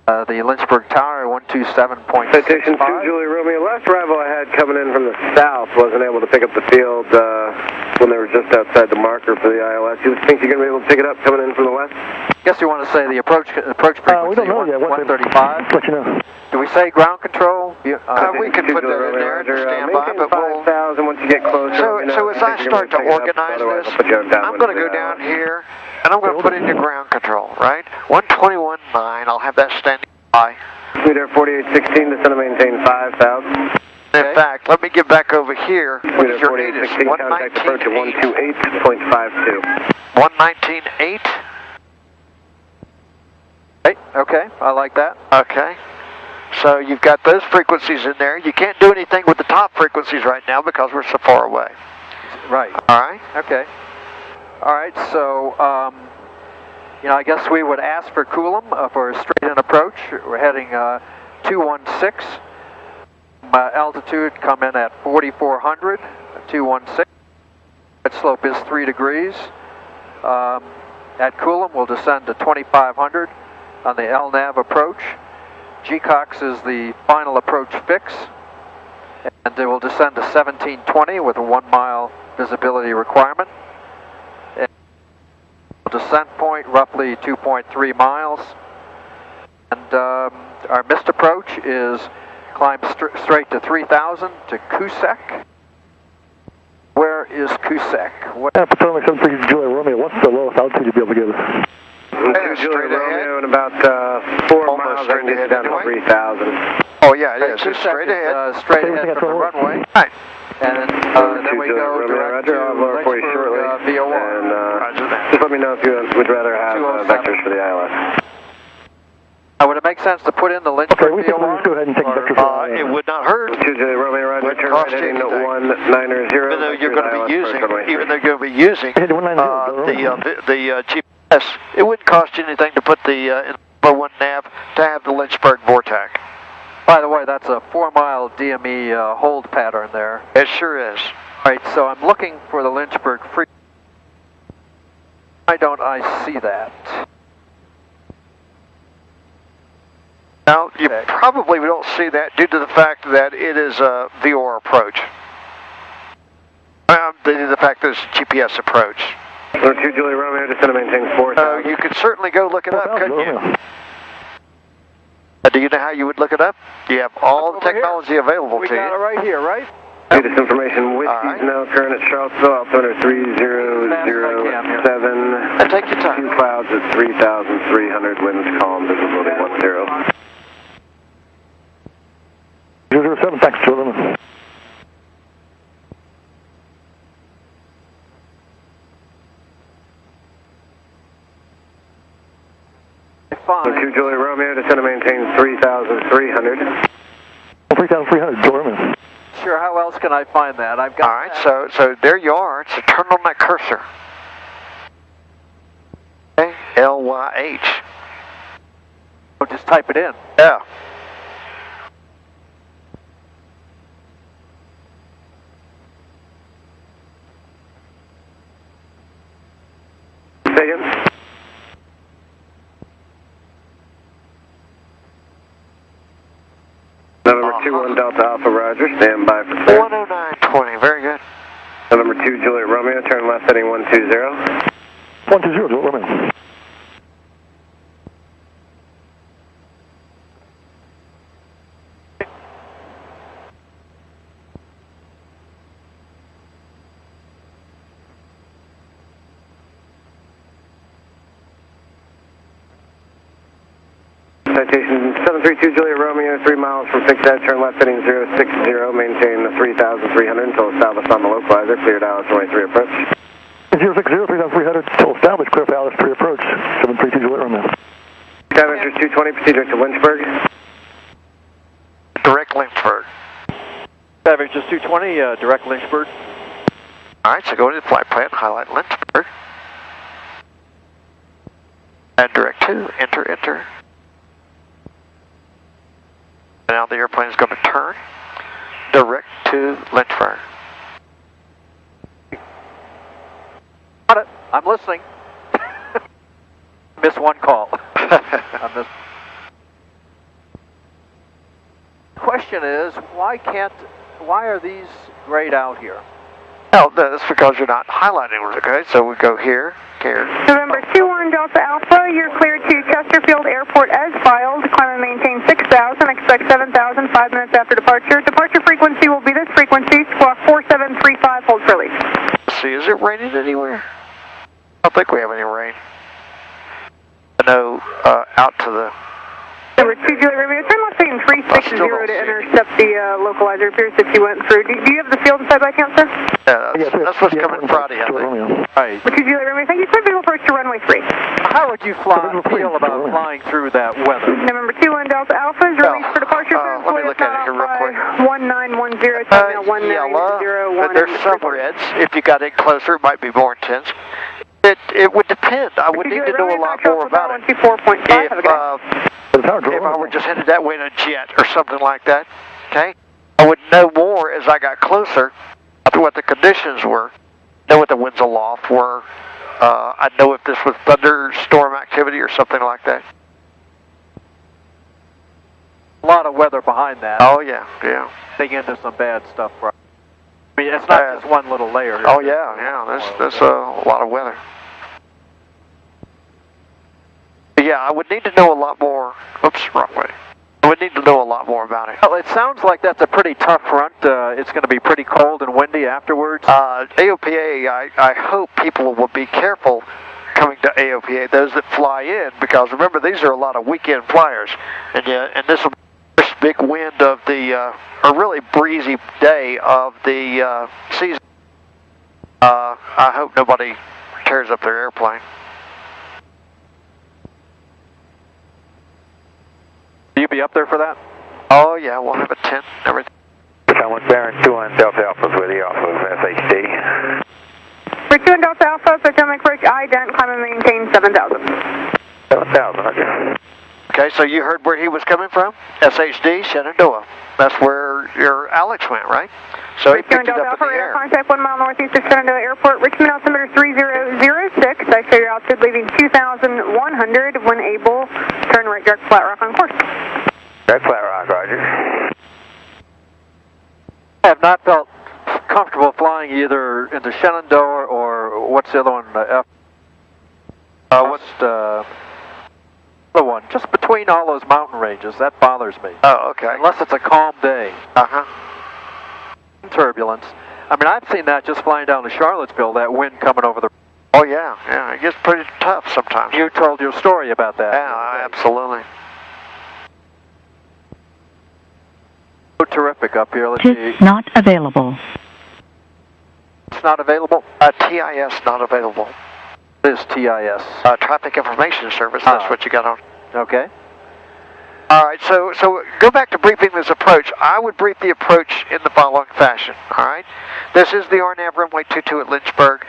Speaker 1: The Lynchburg Tower 127.65.
Speaker 5: Citation 2 Julie Romeo. Last arrival I had coming in from the south wasn't able to pick up the field when they were just outside the marker for the ILS. You think you're going to be able to pick it up coming in from the west?
Speaker 1: Guess you want to say the approach frequency.
Speaker 10: We don't know yet.
Speaker 1: 135.
Speaker 10: Let you know.
Speaker 1: Do we say ground control?
Speaker 2: We can put that in there to stand by, but we'll.
Speaker 5: 5,000 once you get closer.
Speaker 2: So as I start to organize this, I'm going to go down here and I'm going to put in your ground control, right? 121.9. I'll have that standing by.
Speaker 5: Sweeter 4816 to center maintain 5,000.
Speaker 2: In fact, let me get back over here. What is your need?
Speaker 5: 4816 contact approach at 128.52.
Speaker 2: 119.8.
Speaker 1: Okay, I like that.
Speaker 2: Okay. So you've got those frequencies in there. You can't do anything with the top frequencies right now because we're so far away.
Speaker 1: Right.
Speaker 2: All right.
Speaker 1: Okay. All right. So, I guess we would ask for Coulomb for a straight-in approach. We're heading 216. Altitude come in at 4,400. 216. That slope is 3 degrees. At Coulomb, we'll descend to 2,500 on the LNAV approach. GCOX is the final approach fix, and it will descend to 1720 with a 1 mile visibility requirement. And descent point roughly 2.3 miles. And our missed approach is climb straight to 3,000 to Cusack. Where is Cusack?
Speaker 10: Potomac 73 Julia Romeo, what's the lowest altitude you'll be able to give us?
Speaker 5: Julia Romeo and about 4 miles I can get down to 3,000.
Speaker 2: Oh yeah, it is. It's straight ahead.
Speaker 1: Straight ahead from the runway.
Speaker 2: Right.
Speaker 1: And then we go direct to Lynchburg VOR.
Speaker 5: And just let me know if you would rather have vectors for the ILS.
Speaker 1: Would it make sense to put in the Lynchburg VOR?
Speaker 10: We can go ahead and take vectors.
Speaker 2: It would not hurt.
Speaker 5: Julia Romeo, Roger, turn right heading to 190.
Speaker 2: Even though you're going to be using, the GPS, it wouldn't cost you anything to put the number 1 nav to have the Lynchburg VORTAC.
Speaker 1: By the way, that's a 4-mile DME hold pattern there.
Speaker 2: It sure is.
Speaker 1: All right, so I'm looking for the Lynchburg free. Why don't I see that?
Speaker 2: Now, you probably don't see that due to the fact that it is a VOR approach. Due to the fact that it's a GPS approach.
Speaker 5: 2 Julia Romeo, just going to maintain 4,000.
Speaker 2: You could certainly go look it up, couldn't you? Do you know how you would look it up? You have all the technology available to you.
Speaker 1: We got it right here, right?
Speaker 5: This information, whiskey's now current at Charlottesville, altimeter 3007.
Speaker 2: And take your time.
Speaker 5: 2 clouds at 3,300, winds calm, visibility 10.
Speaker 10: 007, thanks, Jordan.
Speaker 1: Fine.
Speaker 5: 2 Julia Romeo, descend to maintain 3,300.
Speaker 10: 3,300, Jordan.
Speaker 1: Sure, how else can I find that? I've got.
Speaker 2: All right, so there you are. So turn on that cursor. Okay, LYH.
Speaker 1: Oh, just type it in.
Speaker 2: Yeah.
Speaker 5: Say again? November 21 Delta Alpha, Roger. Stand by for clear.
Speaker 2: 109.20. Very good.
Speaker 5: November 2 Juliet Romeo. Turn left heading 120.
Speaker 10: 120, Romeo.
Speaker 5: citation 732 Juliet Romeo, 3 miles from fixed head, turn left heading 060, maintain 3,300 until established on the localizer, cleared ILS 23 approach.
Speaker 10: 060, 3,300 until established, clear for ILS 3 approach, 732 Juliet Romeo.
Speaker 5: Skyvector 220, proceed direct to Lynchburg.
Speaker 2: Direct Lynchburg.
Speaker 1: Skyvector 220, direct Lynchburg.
Speaker 2: Alright, so go to the flight plan, highlight Lynchburg. And direct to, enter. And now the airplane is going to turn direct to Lynchburg.
Speaker 1: Got it. I'm listening. Miss one call. I missed. Question is, why are these grayed out here?
Speaker 2: No, that's because you're not highlighting them, okay? So we go here.
Speaker 6: November 21 Delta Alpha, you're cleared to Chesterfield Airport as filed. Climb and maintain 6,000, expect 7,000, 5 minutes after departure. Departure frequency will be this frequency, squawk 4735, hold for release.
Speaker 2: See, is it raining anywhere? I don't think we have any rain. No, out to the...
Speaker 6: Number 2 Juliet Romeo, turn left heading 360 to intercept the localizer. Appears that you went through. Do you have the field inside by chance, sir?
Speaker 2: Yeah, that's what's coming Friday, I think.
Speaker 1: Right.
Speaker 6: 2 Juliet Romeo, thank you. Clear visual approach to runway 3.
Speaker 1: How would you feel about flying through that weather?
Speaker 6: November 21 Delta Alpha is released for departure.
Speaker 2: Let me look at it here real quick.
Speaker 6: 1910, terminal 1901.
Speaker 2: But there's some reds. If you got in closer, it might be more intense. It would depend. I would need to know a lot more about it. If I were just headed that way in a jet or something like that, okay, I would know more as I got closer about what the conditions were, know what the winds aloft were. I'd know if this was thunderstorm activity or something like that.
Speaker 1: A lot of weather behind that.
Speaker 2: Oh, yeah.
Speaker 1: Dig into some bad stuff. I mean, it's not just one little layer here.
Speaker 2: Oh, yeah. There's a lot of weather. Yeah, I would need to know a lot more. Oops, wrong way. I would need to know a lot more about it.
Speaker 1: Well, it sounds like that's a pretty tough front. It's going to be pretty cold and windy afterwards.
Speaker 2: AOPA, I hope people will be careful coming to AOPA, those that fly in, because remember, these are a lot of weekend flyers. And this will be the first big wind of the, a really breezy day of the season. I hope nobody tears up their airplane.
Speaker 1: Will you be up there for that?
Speaker 2: Oh, yeah, we'll have a tent and everything.
Speaker 4: Someone Baron 21 Delta Alpha with you off of SHD.
Speaker 6: For 2 Delta Alpha, Potomac approach ident, climb and maintain 7,000.
Speaker 4: 7,000, okay.
Speaker 2: Okay, so you heard where he was coming from? SHD, Shenandoah. That's where your Alex went, right? So he picked it up in the air.
Speaker 6: Contact 1 mile northeast of Shenandoah Airport, Richmond altimeter 3006. I show your altitude leaving 2,100. When able, turn right direct Flat Rock on course.
Speaker 4: Right, Flat Rock, roger.
Speaker 1: I have not felt comfortable flying either into Shenandoah or what's the other one? What's the other one? Just between all those mountain ranges. That bothers me.
Speaker 2: Oh, okay.
Speaker 1: Unless it's a calm day.
Speaker 2: Uh-huh.
Speaker 1: Turbulence. I mean, I've seen that just flying down to Charlottesville, that wind coming over the...
Speaker 2: Oh, yeah. It gets pretty tough sometimes.
Speaker 1: You told your story about that.
Speaker 2: Yeah, absolutely.
Speaker 1: So terrific up here. Let's see.
Speaker 11: Not available.
Speaker 1: It's not available?
Speaker 2: TIS not available.
Speaker 1: What is TIS?
Speaker 2: Traffic Information Service. That's what you got on.
Speaker 1: Okay.
Speaker 2: All right, so go back to briefing this approach. I would brief the approach in the following fashion, all right? This is the RNAV runway 22 at Lynchburg.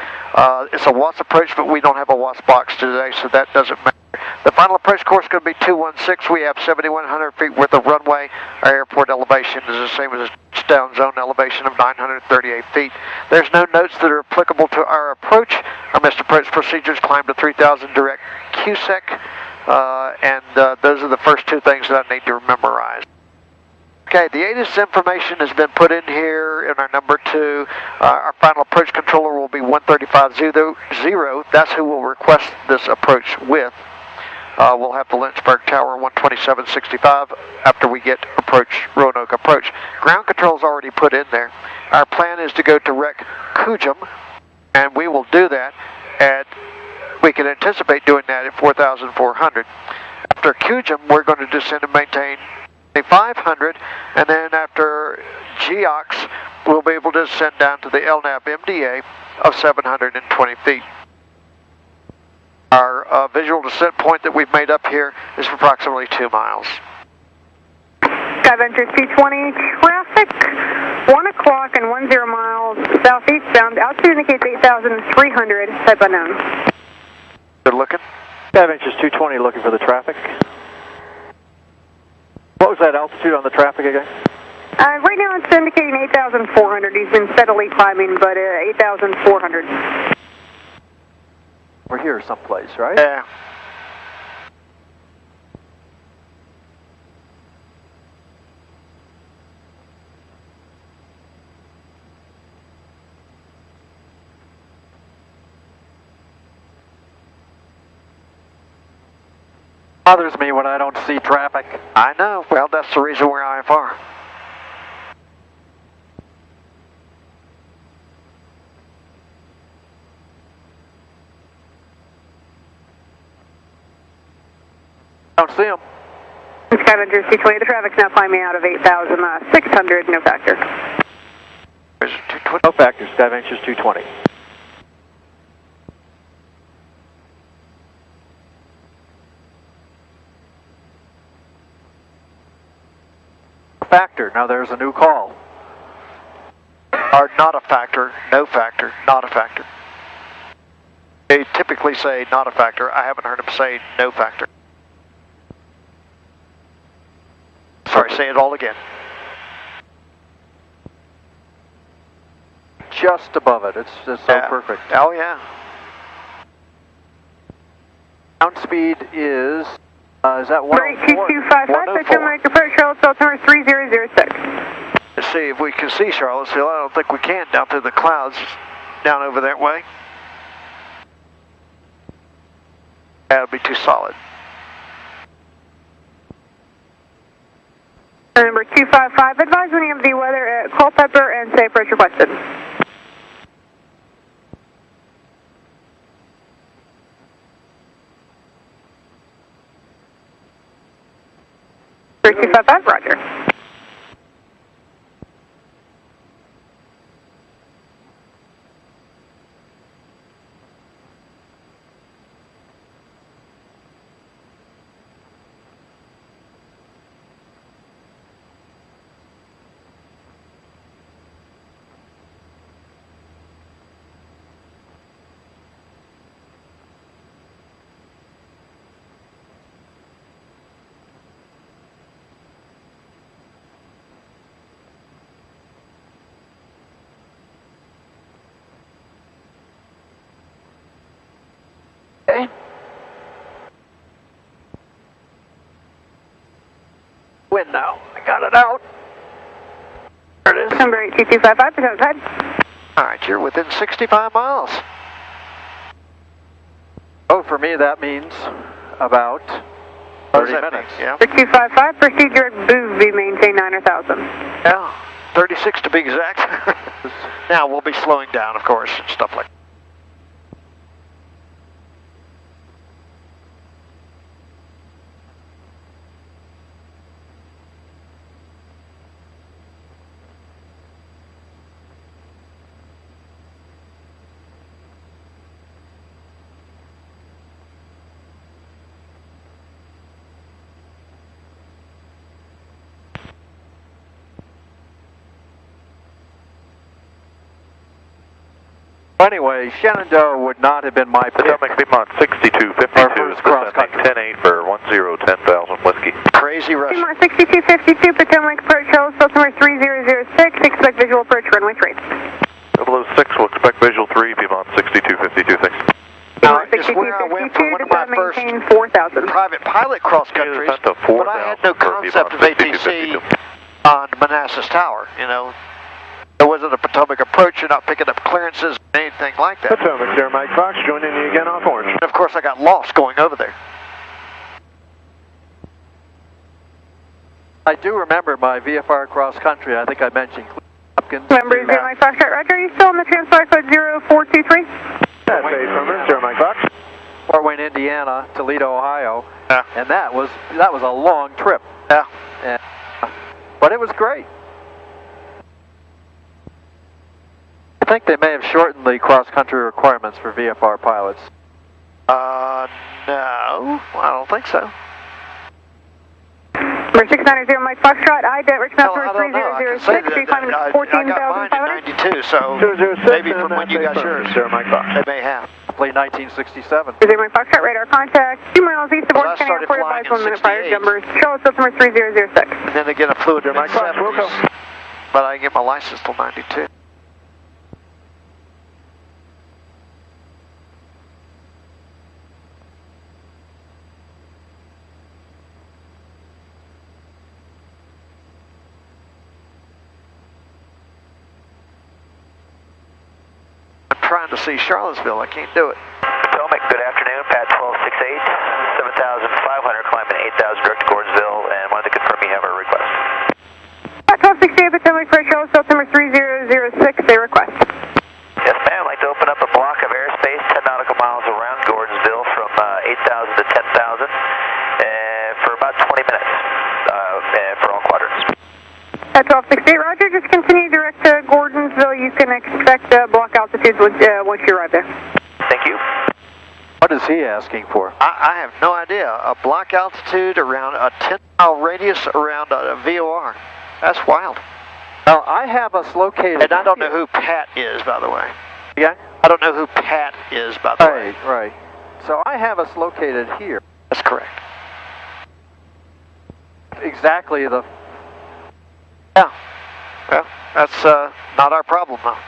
Speaker 2: It's a WATS approach, but we don't have a WATS box today, so that doesn't matter. The final approach course is going to be 216. We have 7,100 feet worth of runway. Our airport elevation is the same as a down zone elevation of 938 feet. There's no notes that are applicable to our approach. Our missed approach procedures climb to 3,000 direct QSEC. Those are the first two things that I need to memorize. Okay, the ATIS information has been put in here in our number 2. Our final approach controller will be 13500. That's who we'll request this approach with. We'll have the Lynchburg Tower 12765 after we get Roanoke approach. Ground control is already put in there. Our plan is to go to Rec Cujum, and we will do that we can anticipate doing that at 4,400. after Cujum, we're going to descend and maintain a 500, and then after GOX, we'll be able to descend down to the LNAV MDA of 720 feet. Our visual descent point that we've made up here is approximately 2 miles.
Speaker 6: Skyventures 220, traffic 1 o'clock and 10 miles southeastbound. Altitude indicates 8,300, type unknown.
Speaker 2: Good looking.
Speaker 1: Skyventures 220 looking for the traffic. What was that altitude on the traffic again?
Speaker 6: Right now it's indicating 8,400. He's been steadily climbing, but 8,400.
Speaker 1: We're here someplace, right?
Speaker 2: Yeah.
Speaker 1: Bothers me when I don't see traffic.
Speaker 2: I know. Well, that's the reason we're IFR.
Speaker 1: Don't see them.
Speaker 6: Skyventures 220, the traffic's now climbing out of 8,600, no factor.
Speaker 1: No factor, Skyventures 220. Factor, now there's a new call.
Speaker 2: Or not a factor, no factor, not a factor. They typically say not a factor. I haven't heard them say no factor. Sorry, say it all again.
Speaker 1: Just above it, it's just so perfect.
Speaker 2: Oh yeah.
Speaker 1: Ground speed is that
Speaker 6: 102.55, Potomac approach, Charlottesville, number 3006.
Speaker 2: Let's see if we can see Charlottesville. I don't think we can down through the clouds down over that way. That'll be too solid.
Speaker 6: Number 255, advise when you have the weather at Culpeper and say approach requested. Number 255, roger.
Speaker 1: Okay. Wind now. I got it out. There it is.
Speaker 6: Number 8255, present side.
Speaker 2: All right, you're within 65 miles.
Speaker 1: Oh, for me that means about 30 minutes.
Speaker 2: Yeah.
Speaker 6: Number 255, proceed direct Boovie, maintain 9,000.
Speaker 2: Yeah, 36 to be exact. Now we'll be slowing down, of course, and stuff like that.
Speaker 1: Anyway, Shenandoah would not have been my pick.
Speaker 7: Potomac Piedmont 6252, descending 10-8 for 10,000 whiskey.
Speaker 2: Crazy rush.
Speaker 6: Piedmont 6252, Potomac approach, Charlottesville, number 3006, expect visual approach, runway 3.
Speaker 7: 006 will expect visual 3, Piedmont 6252, thanks.
Speaker 2: Now, it's where I went for one of my first
Speaker 6: 4,000.
Speaker 2: private pilot cross countries, but I had no concept of ATC on Manassas Tower, you know. There wasn't a Potomac approach, you're not picking up clearances, anything like that.
Speaker 5: Potomac, there, Mike Fox, joining you again off Orange.
Speaker 2: And of course I got lost going over there.
Speaker 1: I do remember my VFR cross country. I think I mentioned Hopkins.
Speaker 6: Number 0 Mike Fox, roger. Are you still on the transponder code 0423?
Speaker 5: That's affirmative, 0 Mike Fox.
Speaker 1: Fort Wayne, Indiana, Toledo, Ohio.
Speaker 2: Yeah.
Speaker 1: And that was a long trip.
Speaker 2: Yeah.
Speaker 1: And, but it was great. I think they may have shortened the cross-country requirements for VFR pilots.
Speaker 2: No, I don't think so.
Speaker 6: Number 690 Mike Foxtrot, Rich Master 3006, you're climbing
Speaker 2: I
Speaker 6: 14,500.
Speaker 2: got mine in 92, so
Speaker 5: 006
Speaker 2: maybe from when you got yours, they may have.
Speaker 1: Probably 1967.
Speaker 6: 30 Mike Foxtrot, radar contact, 2 miles east of Orange County Airport, advise 1 minute prior, jumbers, Charlotte Silver 3006.
Speaker 2: And then they get a fluid in the 70s, but I didn't get my license till 92. Trying to see Charlottesville, I can't do it.
Speaker 11: Potomac, good afternoon, Pat 1268, 7,500, climbing 8,000 direct to Gordonsville, and wanted to confirm you have a request.
Speaker 6: Pat 1268 Potomac for Charlottesville, number 3006, a request.
Speaker 11: Yes, ma'am, I'd like to open up a block of airspace 10 nautical miles around Gordonsville from 8,000 to 10,000 for about 20 minutes for all quadrants.
Speaker 6: At 1268, roger, just continue direct to Gordonsville. You can expect block altitudes once you arrive there.
Speaker 11: Thank you.
Speaker 1: What is he asking for?
Speaker 2: I have no idea. A block altitude around a 10-mile radius around a VOR. That's wild.
Speaker 1: Well, I have us located.
Speaker 2: And I don't know who Pat is, by the way.
Speaker 1: Yeah?
Speaker 2: I don't know who Pat is, by the way.
Speaker 1: Right. So I have us located here.
Speaker 2: That's correct.
Speaker 1: Exactly the...
Speaker 2: Yeah. Well, that's not our problem, though.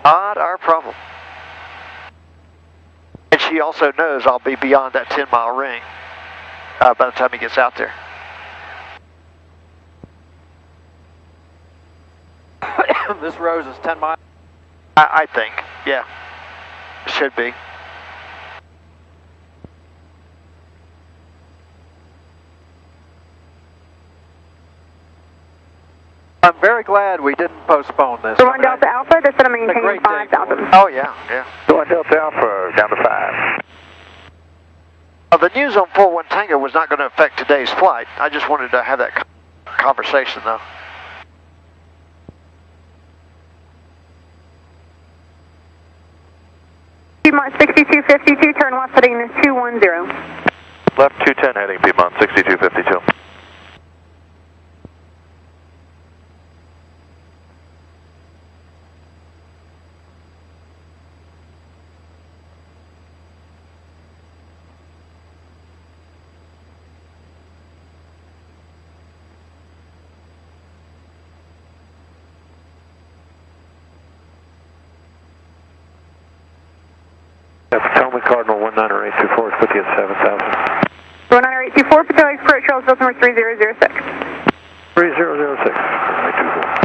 Speaker 2: Not our problem. And she also knows I'll be beyond that 10-mile ring by the time he gets out there.
Speaker 1: This rose is 10 miles?
Speaker 2: I think, yeah. It should be.
Speaker 1: I'm very glad we didn't postpone this.
Speaker 6: 1 Delta Alpha, just going to maintain 5,000.
Speaker 2: Oh, yeah.
Speaker 4: 1 Delta Alpha, down to 5.
Speaker 2: The news on 41 Tango was not going to affect today's flight. I just wanted to have that conversation, though.
Speaker 6: Piedmont 6252, turn left heading is 210.
Speaker 7: Left 210 heading Piedmont 6252.
Speaker 4: Potomac Cardinal 19824 is put you at 7,000.
Speaker 6: 19824, Potomac Express, Charlottesville, number 3006.
Speaker 4: 3006, 19824.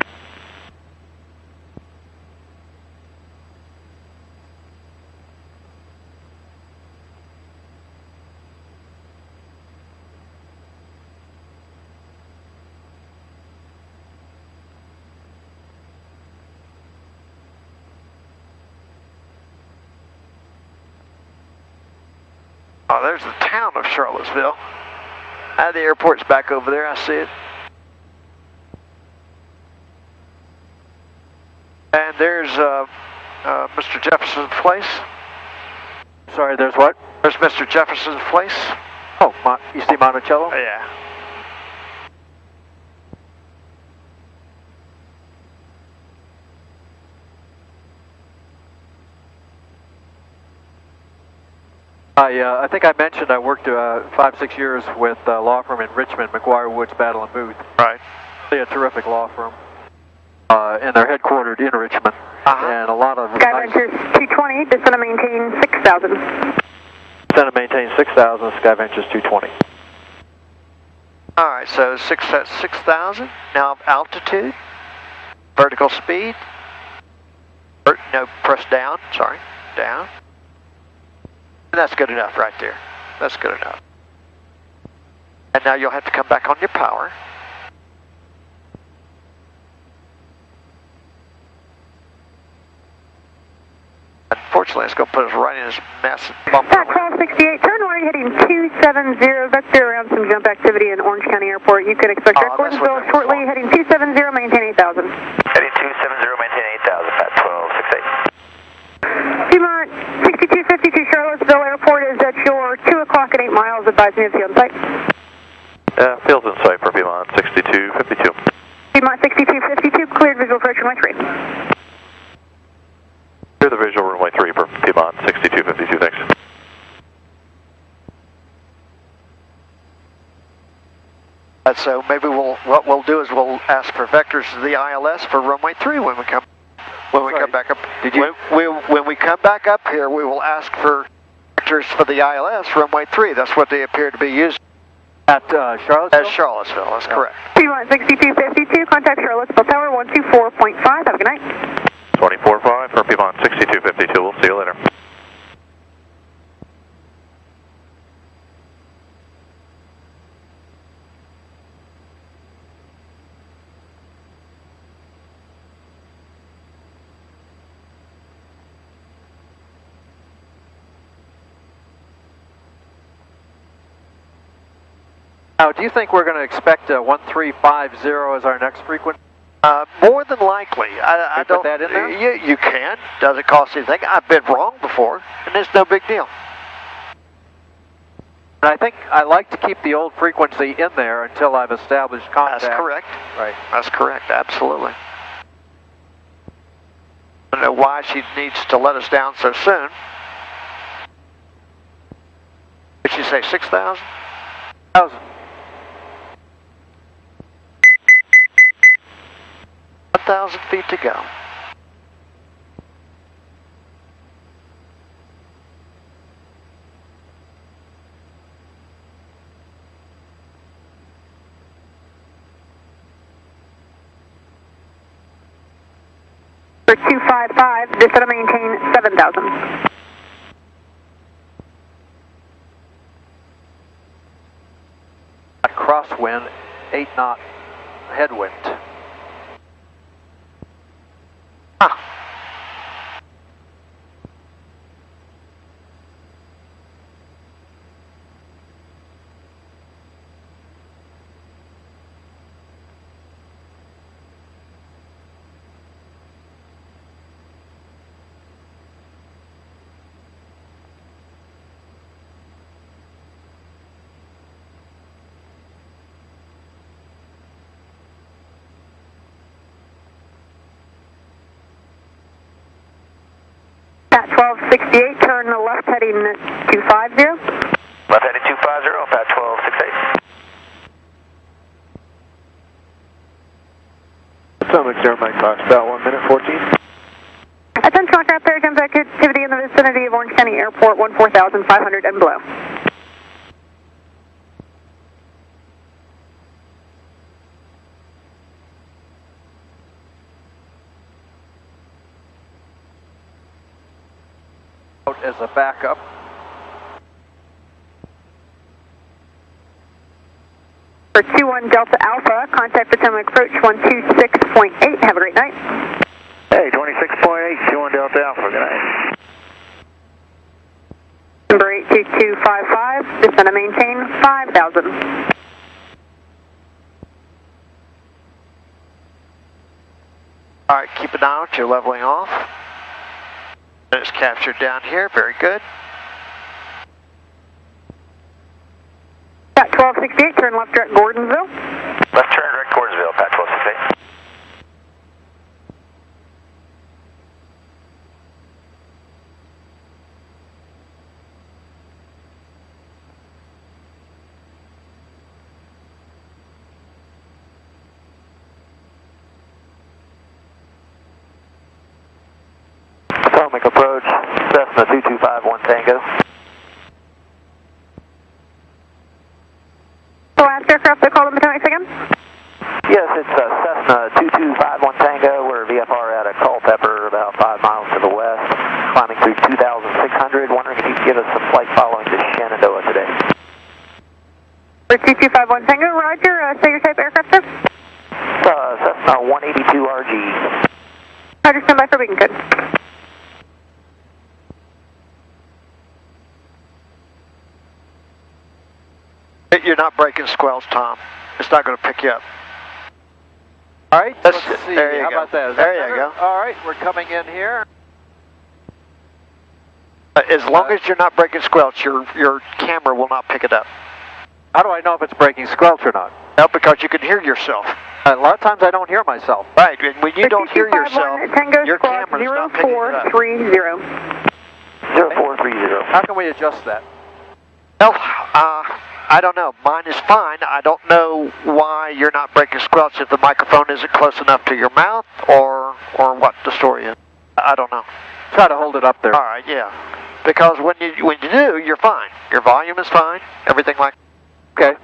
Speaker 2: Oh, there's the town of Charlottesville. The airport's back over there, I see it. And there's Mr. Jefferson's place.
Speaker 1: Sorry, there's what?
Speaker 2: There's Mr. Jefferson's place.
Speaker 1: Oh, you see Monticello?
Speaker 2: Yeah.
Speaker 1: I think I mentioned I worked 5-6 years with a law firm in Richmond, McGuire Woods, Battle and Booth.
Speaker 2: Right.
Speaker 1: Really a terrific law firm. And they're headquartered in Richmond. And a lot of...
Speaker 6: Skyventures 220, just going to maintain 6,000.
Speaker 1: Going to maintain 6,000, Skyventures 220.
Speaker 2: All right, so 6,000. Now altitude, vertical speed. No, press down, sorry, down. And that's good enough right there. That's good enough. And now you'll have to come back on your power. Unfortunately, it's going to put us right in this mess and bump.
Speaker 6: Pat 1268, turn right heading 270. That's around some jump activity in Orange County Airport. You can expect Gordonsville shortly, heading 270, maintain 8,000.
Speaker 11: Heading 270, maintain 8,000, Pat 1268.
Speaker 6: Piedmont 6252 Charlottesville Airport is at your 2 o'clock and 8 miles. Advise me of field in sight.
Speaker 7: Field's in sight for Piedmont 6252.
Speaker 6: Piedmont 6252, cleared visual approach runway 3.
Speaker 7: Clear the visual runway 3 for Piedmont 6252, thanks.
Speaker 2: So maybe what we'll do is we'll ask for vectors to the ILS for runway 3 when we come back up. When we come back up here, we will ask for vectors for the ILS runway 3. That's what they appear to be using.
Speaker 1: At Charlottesville?
Speaker 2: At Charlottesville, that's correct.
Speaker 6: Piedmont 6252, contact Charlottesville Tower 124.5. Have a good night.
Speaker 7: 24.5 for Piedmont 6252. We'll see you later.
Speaker 1: Now, do you think we're going to expect 1350 as our next frequency?
Speaker 2: More than likely. I don't.
Speaker 1: Put that in there?
Speaker 2: You can. Doesn't cost anything. I've been wrong before, and it's no big deal.
Speaker 1: And I think I like to keep the old frequency in there until I've established contact.
Speaker 2: That's correct.
Speaker 1: Right.
Speaker 2: That's correct. Absolutely. I don't know why she needs to let us down so soon. Did she say 6,000?
Speaker 1: 1,000.
Speaker 2: 1,000 feet to go.
Speaker 6: For 255, this ought to maintain 7,000.
Speaker 1: Crosswind, 8 knot headwind.
Speaker 6: Pat 1268, turn left heading 250.
Speaker 11: Left heading 250, Pat 1268.
Speaker 5: Atomic 0 Mike Fox, about 1 minute 14.
Speaker 6: Attention all craft jump activity in the vicinity of Orange County Airport, 14,500 and below.
Speaker 1: As a backup.
Speaker 6: For 21 Delta Alpha, contact Potomac approach 126.8. Have a great night.
Speaker 4: Hey, 26.8, 21 Delta Alpha, good night.
Speaker 6: Number 82255, descend and maintain 5,000.
Speaker 2: All right, keep an eye out. You're leveling off. It's captured down here. Very good.
Speaker 6: Pat 1268, turn left direct Gordonsville.
Speaker 11: Left turn direct Gordonsville, Pat 1268.
Speaker 4: Potomac approach, Cessna 2251 Tango.
Speaker 6: The last aircraft that called in Potomac again?
Speaker 4: Yes, it's Cessna 2251 Tango. We're VFR out of Culpeper, about 5 miles to the west, climbing through 2,600. Wondering if you could give us some flight following to Shenandoah today.
Speaker 6: For 2251 Tango, roger. Say your type aircraft, sir?
Speaker 4: Cessna 182RG.
Speaker 6: Roger, stand by for beacon code.
Speaker 2: You're not breaking squelch, Tom. It's not going to pick you up.
Speaker 1: All right,
Speaker 2: let's
Speaker 1: see.
Speaker 2: There you
Speaker 1: How
Speaker 2: go.
Speaker 1: about that? Is
Speaker 2: there
Speaker 1: that
Speaker 2: you
Speaker 1: better?
Speaker 2: go.
Speaker 1: All right, we're coming in here.
Speaker 2: As long as you're not breaking squelch, your camera will not pick it up.
Speaker 1: How do I know if it's breaking squelch or not?
Speaker 2: No, because you can hear yourself.
Speaker 1: A lot of times I don't hear myself.
Speaker 2: Right, and when you don't hear yourself, your camera's not picking it up.
Speaker 6: 0430.
Speaker 4: 0430.
Speaker 1: How can we adjust that?
Speaker 2: Well, I don't know. Mine is fine. I don't know why you're not breaking squelch, if the microphone isn't close enough to your mouth or what the story is. I don't know.
Speaker 1: Try to hold it up there.
Speaker 2: All right, yeah. Because when you do, you're fine. Your volume is fine. Everything like
Speaker 1: that. Okay.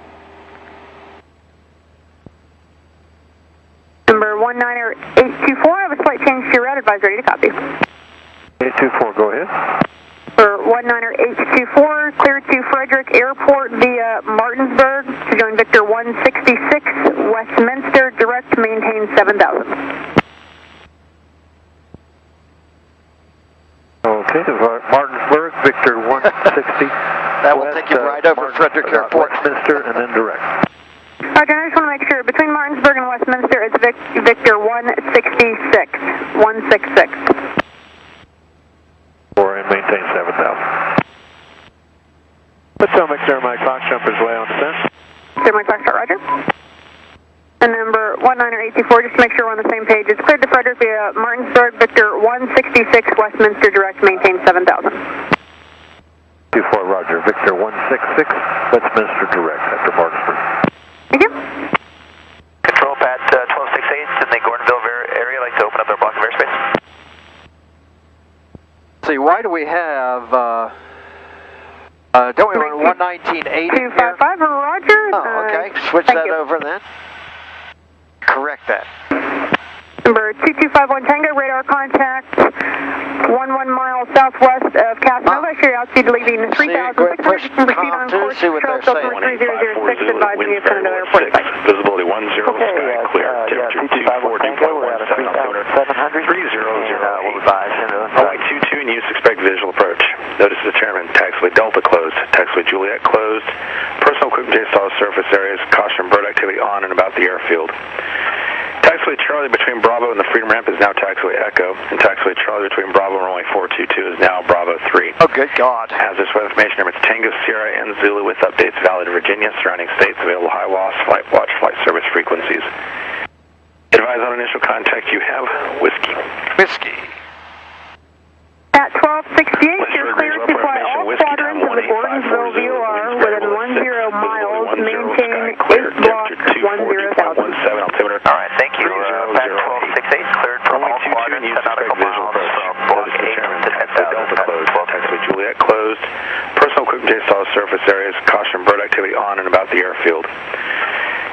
Speaker 6: Number 19824, I have a slight change to your route. Advise ready to copy.
Speaker 10: 824, go ahead.
Speaker 6: For 19824, clear to Frederick Airport via Martinsburg to join Victor 166, Westminster, direct, maintain 7000.
Speaker 10: Okay, Martinsburg, Victor 160.
Speaker 2: That will take you right over Frederick Airport.
Speaker 10: Westminster, and then direct.
Speaker 6: Roger, I just want to make sure, between Martinsburg and Westminster, it's Victor 166. 166.
Speaker 10: And maintain 7,000. Potomac, Mike Fox, jumpers way on descent.
Speaker 6: Mike Fox, roger. And number 19824, just to make sure we're on the same page, it's cleared to Frederick via Martinsburg, Victor 166, Westminster, direct, maintain 7000.
Speaker 10: 24, roger. Victor 166, Westminster, direct, after Martinsburg.
Speaker 6: Thank you.
Speaker 11: Control pad 1268 in the Gordonville area, like to open up their block of airspace.
Speaker 1: See, why do we have, don't we run 11980 here?
Speaker 6: 255, roger.
Speaker 2: Oh, okay. Switch that over then. Correct that.
Speaker 6: Number 2251 Tango, radar contact 11 miles southwest of Casanova. Sure, altitude leaving 3,600. Proceed on course. Control filter 3006, advising you Fernando Airport.
Speaker 3: Visibility 10, sky clear. Temperature 24, dew point 17, altimeter 3008. Runway 22 and use expect visual approach. Notice determined. Taxiway Delta closed. Taxiway Juliet closed. Personal equipment JSOL surface areas. Caution bird activity on and about the airfield. Taxiway Charlie between Bravo and the Freedom Ramp is now Taxiway Echo, and Taxiway Charlie between Bravo and runway 422 is now Bravo 3.
Speaker 2: Oh, good God.
Speaker 3: Has this weather information number Tango Sierra and Zulu with updates valid in Virginia, surrounding states, available high loss, flight watch, flight service frequencies. Advise on initial contact you have Whiskey.
Speaker 2: Whiskey.
Speaker 6: At 1268, you're clear to fly all quadrants of the Gordonsville VOR within 10 miles, maintain 8 block 10,000.
Speaker 11: Alright, thank you. Pad 1268, cleared from all quadrants, 10 nautical miles from block 8 to 10,000.
Speaker 3: Taxiway Juliet closed. Personal equipment JSOL surface areas. Caution bird activity on and about the airfield.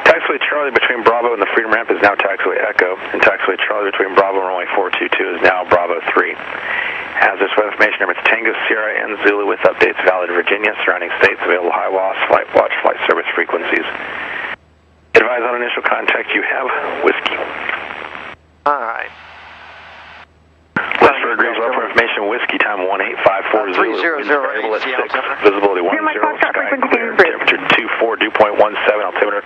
Speaker 3: Taxiway Charlie between Bravo and the Freedom Ramp is now Taxiway Echo, and Taxiway Charlie between Bravo and runway 422 is now Bravo 3. Has this weather information number Tango Sierra and Zulu with updates valid in Virginia, surrounding states, available high loss, flight watch, flight service frequencies. Advise on initial contact you have Whiskey.
Speaker 2: All right.
Speaker 3: Lynchburg agrees well for information. Whiskey time 18540.
Speaker 2: 3008.
Speaker 3: Visibility 10. Sky clear. Temperature 24. Dew point 17. Altimeter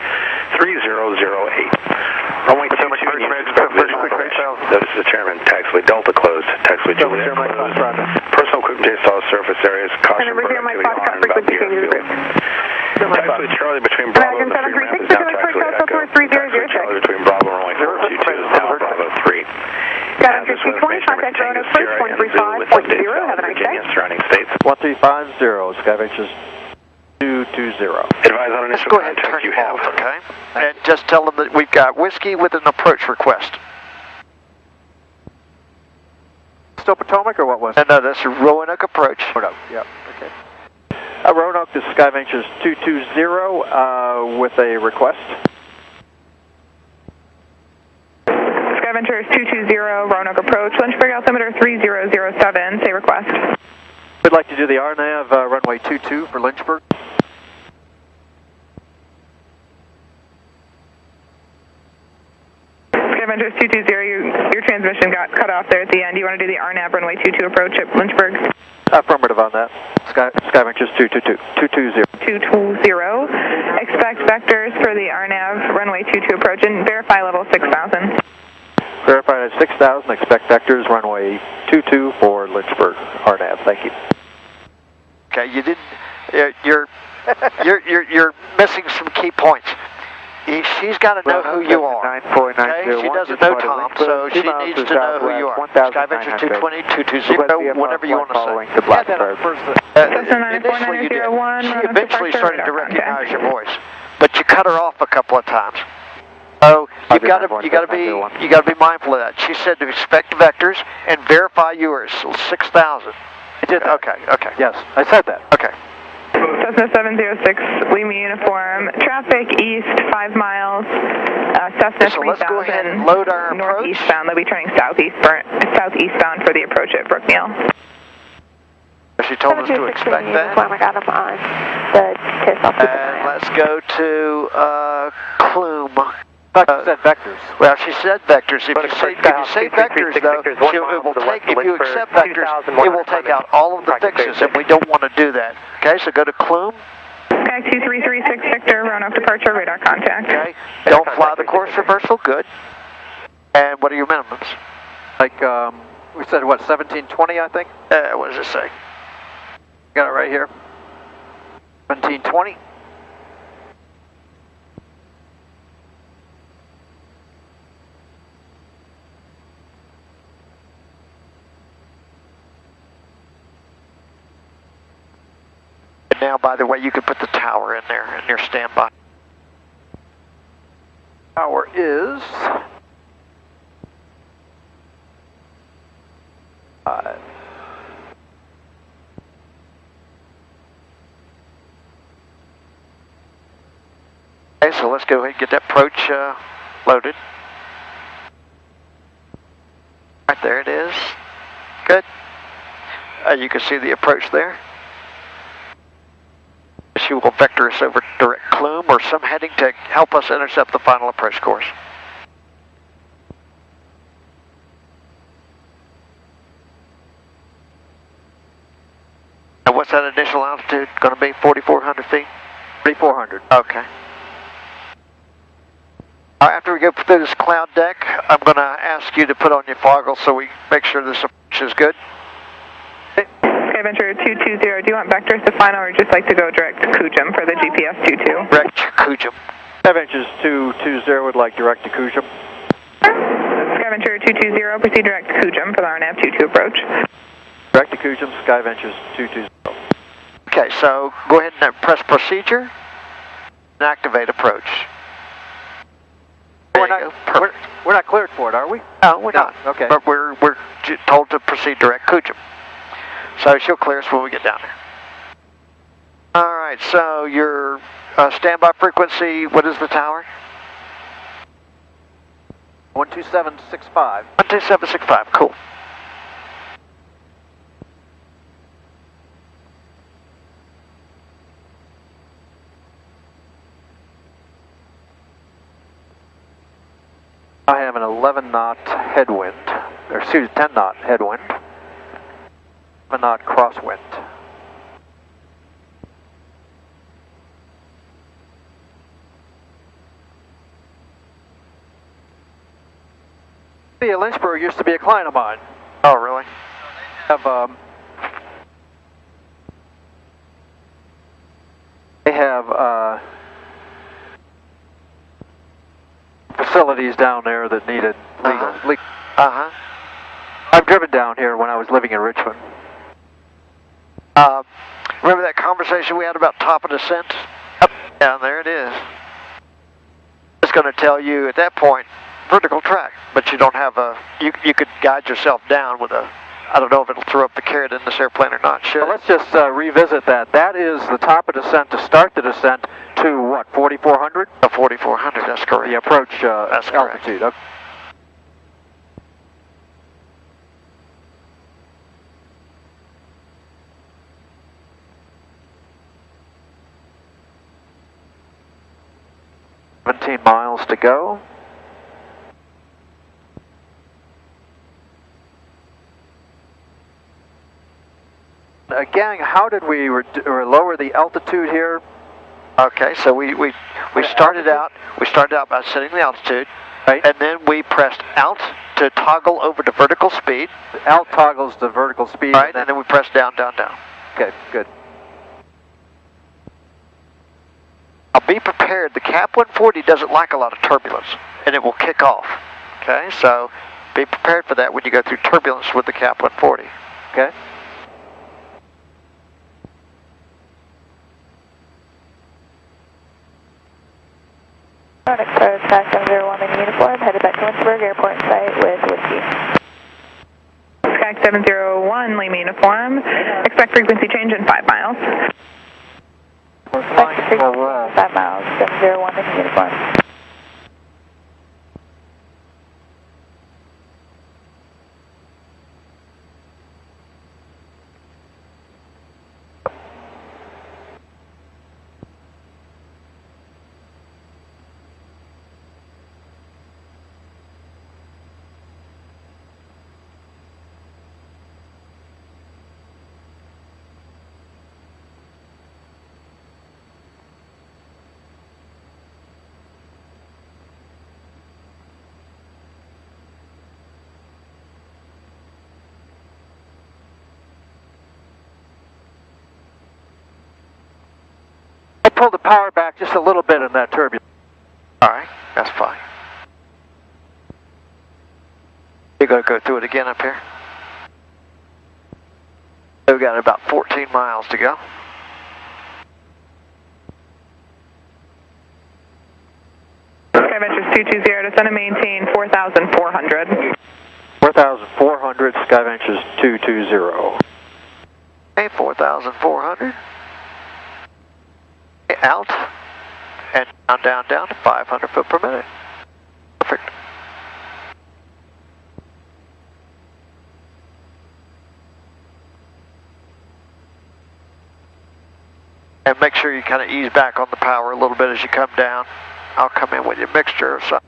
Speaker 3: 3008. Runway 22. Notice determined. Taxiway Delta closed. Taxiway Juliet closed. Personal equipment JSOL surface areas. Caution bird activity on and about the airfield. Taxiway Charlie between Bravo and the Freedom Ramp is now Taxiway Echo. Taxiway Charlie between Bravo and runway 422 is now Bravo 3.
Speaker 6: Skyventure 220, contact Roanoke First, 135.0, have a nice day.
Speaker 3: Surrounding states.
Speaker 1: 1350, Skyventures 220.
Speaker 3: Advise on initial
Speaker 2: Let's go ahead and
Speaker 3: contact
Speaker 2: turn
Speaker 3: you
Speaker 2: it
Speaker 3: have.
Speaker 2: off, okay? And just tell them that we've got Whiskey with an approach request.
Speaker 1: Still Potomac or what was it?
Speaker 2: No, that's a Roanoke approach.
Speaker 1: Roanoke, yep, okay. Roanoke, this is Skyventures 220 with a request.
Speaker 12: Skyventures 220, Roanoke approach, Lynchburg altimeter 3007, say request.
Speaker 1: We'd like to do the RNAV runway 22 for Lynchburg.
Speaker 12: Skyventures 220, your transmission got cut off there at the end. You want to do the RNAV runway 22 approach at Lynchburg?
Speaker 1: Affirmative on that. Skyventures 220.
Speaker 12: 220. expect vectors for the RNAV runway 22 approach and verify level 6,000.
Speaker 1: Verified at 6,000, expect vectors, runway 22 for Lynchburg, RNAV, thank you.
Speaker 2: Okay, you didn't, you're missing some key points. She's got to know who you are. Okay? She doesn't know Tom, so she needs to know who you are. Skyventure 220, 220, whatever you want to say. Initially you did. She eventually started to recognize your voice, but you cut her off a couple of times. So you got to be mindful of that. She said to expect vectors and verify yours. 6,000.
Speaker 1: I did that.
Speaker 2: Okay.
Speaker 1: Yes, I said that.
Speaker 2: Okay.
Speaker 12: Cessna 706, Lima uniform, traffic east 5 miles, Cessna 3000.
Speaker 2: So let's go ahead and load our approach.
Speaker 12: Northeastbound, they'll be turning southeastbound for the approach at Brookneal.
Speaker 2: She told us to expect that.
Speaker 13: I got them on the tip-off.
Speaker 2: And let's go to Clume.
Speaker 1: But she said vectors.
Speaker 2: Well, she said vectors. If you say vectors, though, it will take. If you accept vectors, it will take out all of the fixes, and we don't want to do that. Okay, so go to Clume.
Speaker 12: Okay, 2336 Victor, Roanoke departure, radar contact.
Speaker 2: Okay, don't fly the course reversal. Good. And what are your minimums?
Speaker 1: Like we said, what 1720, I think.
Speaker 2: What does it say?
Speaker 1: Got it right here. 1720.
Speaker 2: Now, by the way, you can put the tower in there in your standby.
Speaker 1: Tower is 5.
Speaker 2: Okay, so let's go ahead and get that approach loaded. Right there it is. Good. You can see the approach there. She will vector us over direct Clume or some heading to help us intercept the final approach course. And what's that initial altitude going to be? 4,400 feet?
Speaker 1: 3,400.
Speaker 2: Okay. After we go through this cloud deck, I'm going to ask you to put on your goggles so we make sure this approach is good.
Speaker 12: Skyventure 220, do you want vectors to final or just like to go direct to Kujum for the GPS 22?
Speaker 2: Direct to Kujum.
Speaker 1: Skyventure 220 would like direct to Kujum.
Speaker 12: Skyventure 220, proceed direct to Kujum for the RNAV 22 approach.
Speaker 1: Direct to Kujum, Skyventure 220.
Speaker 2: Okay, so go ahead and press procedure and activate approach.
Speaker 1: We're not cleared for it, are we?
Speaker 2: No, we're not.
Speaker 1: Okay.
Speaker 2: But we're told to proceed direct Kujum. So she'll clear us when we get down there. All right, so your standby frequency, what is the tower?
Speaker 1: 12765.
Speaker 2: 12765, cool.
Speaker 1: I have an 11-knot headwind, or excuse me, 10-knot headwind, 11-knot crosswind. Yeah, Lynchburg used to be a client of mine.
Speaker 2: Oh, really?
Speaker 1: They have facilities down there that needed legal. I've driven down here when I was living in Richmond.
Speaker 2: Remember that conversation we had about top of descent? Yep. Yeah, there it is. It's going to tell you at that point vertical track, but you don't have a. You could guide yourself down with a. I don't know if it'll throw up the carrot in this airplane or not. Should
Speaker 1: well, let's just revisit that. That is the top of descent to start the descent to what? 4,400?
Speaker 2: 4,400. That's correct.
Speaker 1: The approach
Speaker 2: that's
Speaker 1: altitude.
Speaker 2: Correct.
Speaker 1: Okay. Miles to go. Again, how did we lower the altitude here?
Speaker 2: Okay, so we started out by setting the altitude,
Speaker 1: right,
Speaker 2: and then we pressed Alt to toggle over to vertical speed.
Speaker 1: Alt toggles to vertical speed.
Speaker 2: Right, and then we press down, down, down.
Speaker 1: Okay, good.
Speaker 2: Now be prepared. The Cap 140 doesn't like a lot of turbulence, and it will kick off. Okay, so be prepared for that when you go through turbulence with the Cap 140.
Speaker 1: Okay.
Speaker 13: Express Sky 701 in uniform, headed back to Lynchburg Airport site with whiskey.
Speaker 12: Sky 701, Lima uniform. Expect frequency change in 5 miles.
Speaker 13: Expect frequency 5 miles, 701 in uniform.
Speaker 1: Pull the power back just a little bit in that turbulence.
Speaker 2: All right, that's fine. You're going to go through it again up here? We've got about 14 miles to go.
Speaker 12: Skyventures 220, descend and maintain 4,400.
Speaker 1: 4,400, Skyventures 220.
Speaker 2: Okay, 4,400. Out and down, down, down to 500 foot per minute. Perfect. And make sure you kind of ease back on the power a little bit as you come down. I'll come in with your mixture of something.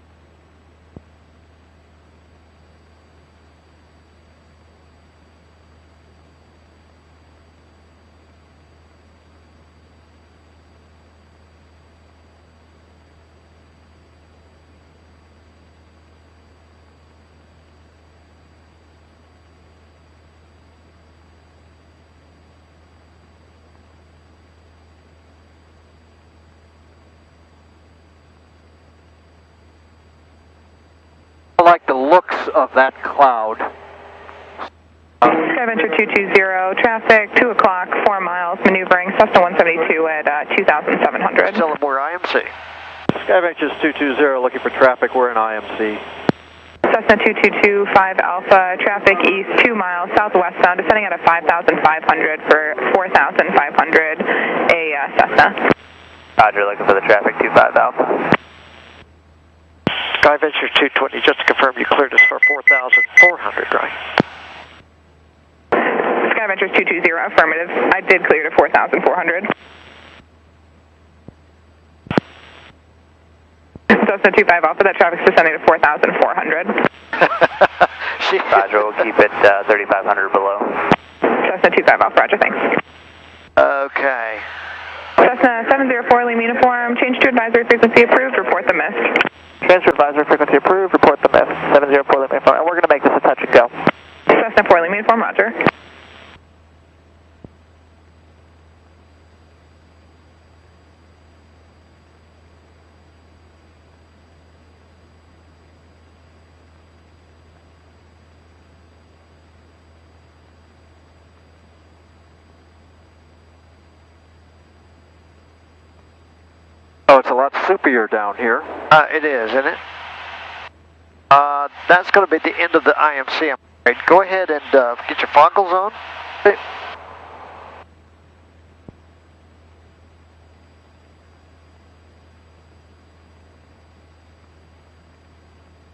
Speaker 1: I like the looks of that cloud.
Speaker 12: Skyventure 220, traffic 2 o'clock, 4 miles, maneuvering Cessna 172 at 2,700.
Speaker 2: Tell them we're IMC.
Speaker 1: Skyventures 220, looking for traffic. We're in IMC.
Speaker 12: Cessna 222, 5 Alpha, traffic east 2 miles, southwestbound, descending out of 5,500 for 4,500, a Cessna.
Speaker 11: Roger, looking for the traffic 25 Alpha.
Speaker 2: Skyventure 220, just to confirm you cleared us for 4,400, right?
Speaker 12: Skyventures 220, affirmative. I did clear to 4,400. Cessna 25 Alpha, that traffic's descending to 4,400.
Speaker 11: Roger, we'll keep it 3,500 below.
Speaker 12: Cessna 25 Alpha, Roger, thanks.
Speaker 2: Okay.
Speaker 12: Cessna 704, Lima uniform, change to advisory frequency approved, report the mist.
Speaker 11: Transfer advisory frequency approved, report the mist. 704 Lima uniform, and we're going to make this a touch and go.
Speaker 12: Cessna 4 Lima uniform, Roger.
Speaker 1: Oh, it's a lot soupier down here.
Speaker 2: It is, isn't it? That's going to be the end of the IMC. Go ahead and get your foggles on.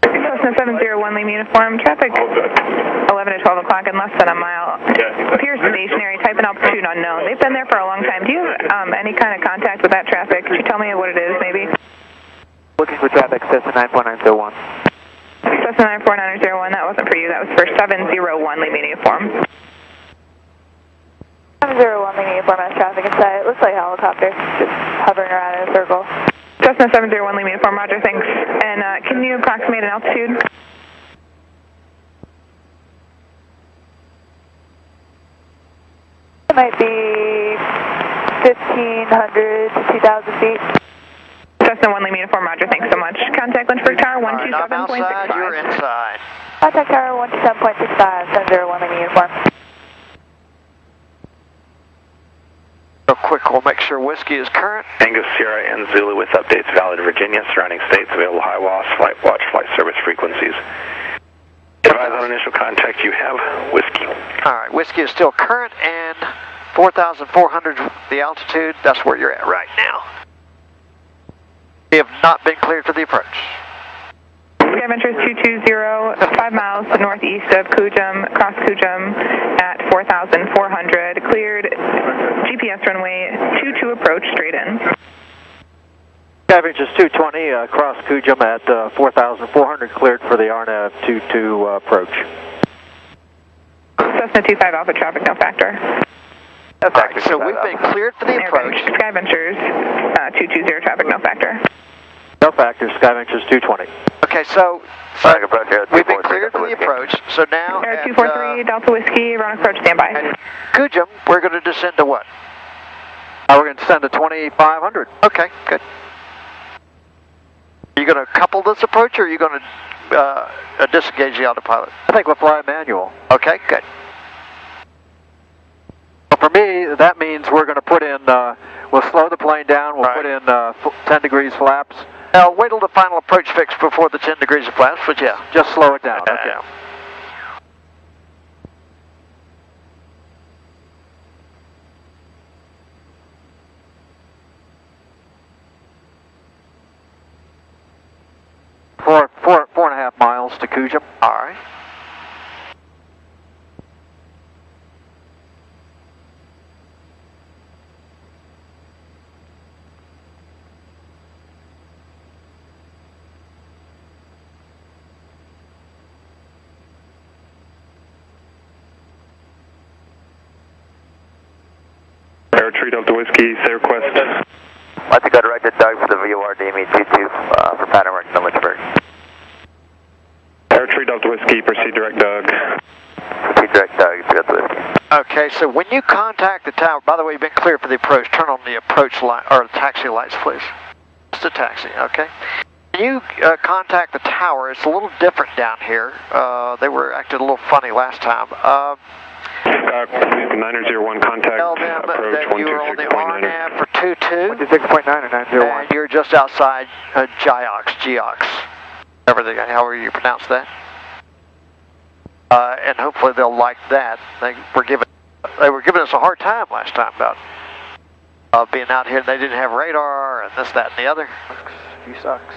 Speaker 12: Cessna 701 Lima uniform, traffic 11 to 12 o'clock in less than a mile. Appears stationary, type and altitude unknown. They've been there for a long time. Do you have any kind of contact with that traffic? Could you tell me what it is, maybe?
Speaker 11: Looking for traffic, Cessna 94901.
Speaker 12: Cessna 94901, that wasn't for you. That was for 701 Lima uniform.
Speaker 13: 701 701 Lima Uniform has traffic in sight. It looks like a helicopter, just hovering around in a circle.
Speaker 12: Cessna 701 Lima Uniform, roger, thanks. And can you approximate an altitude?
Speaker 13: It might be 1,500 to 2,000 feet.
Speaker 12: Cessna 1 Lima Uniform, roger, thanks so much. Contact Lynchburg Tower 127.65.
Speaker 2: I'm outside, you're inside.
Speaker 13: Contact Tower 127.65, 701 Lima Uniform.
Speaker 2: Real quick, we'll make sure whiskey is current.
Speaker 3: Angus Sierra and Zulu with updates valid Virginia, surrounding states, available high WAS, flight watch, flight service frequencies. Advise on initial contact you have whiskey.
Speaker 2: Alright, whiskey is still current and 4,400 the altitude, that's where you're at right now. We have not been cleared for the approach.
Speaker 12: Ventures 220, 5 miles northeast of Kujum, cross Kujum at 4,400, cleared GPS runway 22 approach, straight in.
Speaker 1: Ventures 220, cross Kujum at 4,400, cleared for the RNAV 22 approach.
Speaker 12: Cessna 25 Alpha traffic, no factor.
Speaker 2: Alright, so we've been cleared for the approach.
Speaker 12: Sky Ventures 220 traffic, no factor.
Speaker 1: No factor, Sky Ventures 220.
Speaker 2: Okay, so we've been cleared for the approach, so now
Speaker 12: Air 243, Delta Whiskey, run approach, standby.
Speaker 2: At Kujum, we're going to descend to what?
Speaker 1: We're going to descend to 2,500.
Speaker 2: Okay, good. Are you going to couple this approach, or are you going to disengage the autopilot?
Speaker 1: I think we'll fly manual.
Speaker 2: Okay, good.
Speaker 1: Well, for me, that means we're going to put in, we'll slow the plane down, we'll put in 10 degrees flaps.
Speaker 2: Now, wait till the final approach fix before the 10 degrees of flaps, but yeah.
Speaker 1: Just slow it down, okay. Four and a half miles to Kujum.
Speaker 2: All right.
Speaker 3: Tree Delta Whiskey, say request.
Speaker 11: I think I directed Doug for the VOR DME 22 for pattern work in Lynchburg.
Speaker 3: Air Tree Delta Whiskey, proceed direct Doug.
Speaker 11: Proceed direct Doug, Delta Whiskey.
Speaker 2: Okay, so when you contact the tower, by the way, you've been cleared for the approach, turn on the approach light, or the taxi lights, please. It's a taxi, okay? When you contact the tower, it's a little different down here. They were acting a little funny last time.
Speaker 3: 901 contact,
Speaker 2: tell them
Speaker 3: approach
Speaker 2: that you were on the RNAV for 22.
Speaker 5: 126.9 and 901.
Speaker 2: And you're just outside JYO, however you pronounce that. And hopefully they'll like that. They were giving us a hard time last time about being out here and they didn't have radar and this, that, and the other.
Speaker 1: He sucks.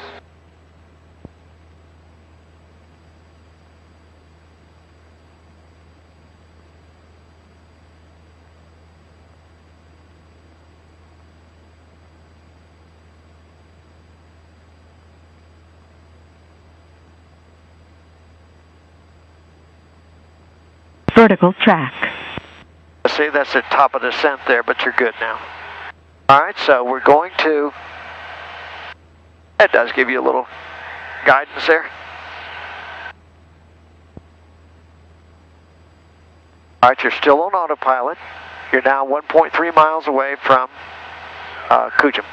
Speaker 14: Vertical track.
Speaker 2: See, that's the top of the descent there, but you're good now. Alright, so we're going to... That does give you a little guidance there. Alright, you're still on autopilot. You're now 1.3 miles away from Kujum.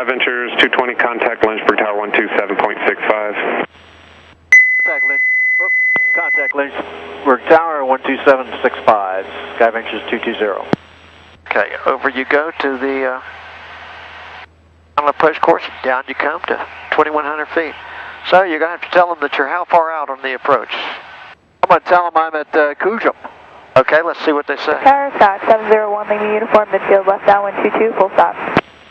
Speaker 3: Ventures 220, contact Lynchburg Tower 127.65.
Speaker 1: Contact Lynchburg Tower 12765, Sky Ventures 220.
Speaker 2: Okay, over you go to the final approach course, and down you come to 2,100 feet. So you're going to have to tell them that you're how far out on the approach?
Speaker 1: I'm going to tell them I'm at Kujum.
Speaker 2: Okay, let's see what they say.
Speaker 13: Tower Scott 701 Lima Uniform, midfield left downwind 22, full stop.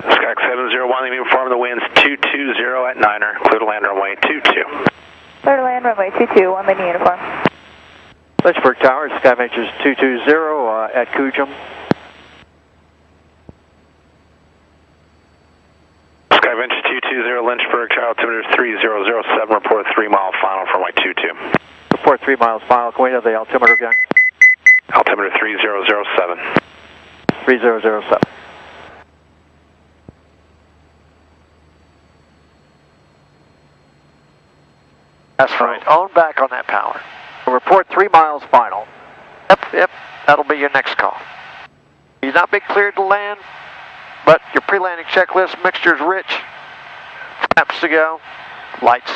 Speaker 3: Sky 701, Lima Uniform, the wind's 220 at Niner, clear to land runway 22.
Speaker 13: Clear to land runway 22, 1 Lima Uniform.
Speaker 1: Lynchburg Tower, Sky Ventures 220 at Kujum.
Speaker 3: Sky Ventures 220, Lynchburg
Speaker 1: 3 miles final. Can we have the altimeter again?
Speaker 3: Altimeter 3007.
Speaker 1: 3007.
Speaker 2: That's right. On back on that power.
Speaker 1: Report 3 miles final.
Speaker 2: Yep. That'll be your next call. You've not been cleared to land, but your pre-landing checklist mixture's rich. Flaps to go. Lights.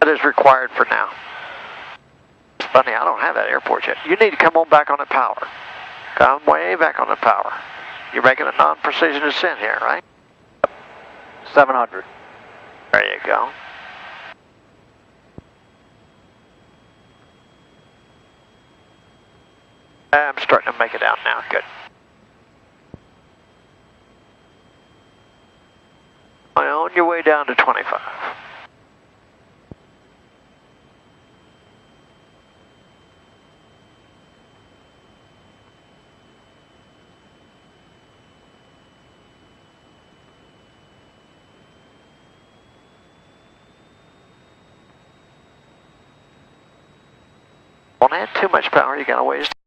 Speaker 2: That is required for now. It's funny, I don't have that airport yet. You need to come on back on the power. Come way back on the power. You're making a non-precision descent here, right?
Speaker 1: 700.
Speaker 2: There you go. I'm starting to make it out now. Good. On your way down to 25. Don't add too much power, you got a ways to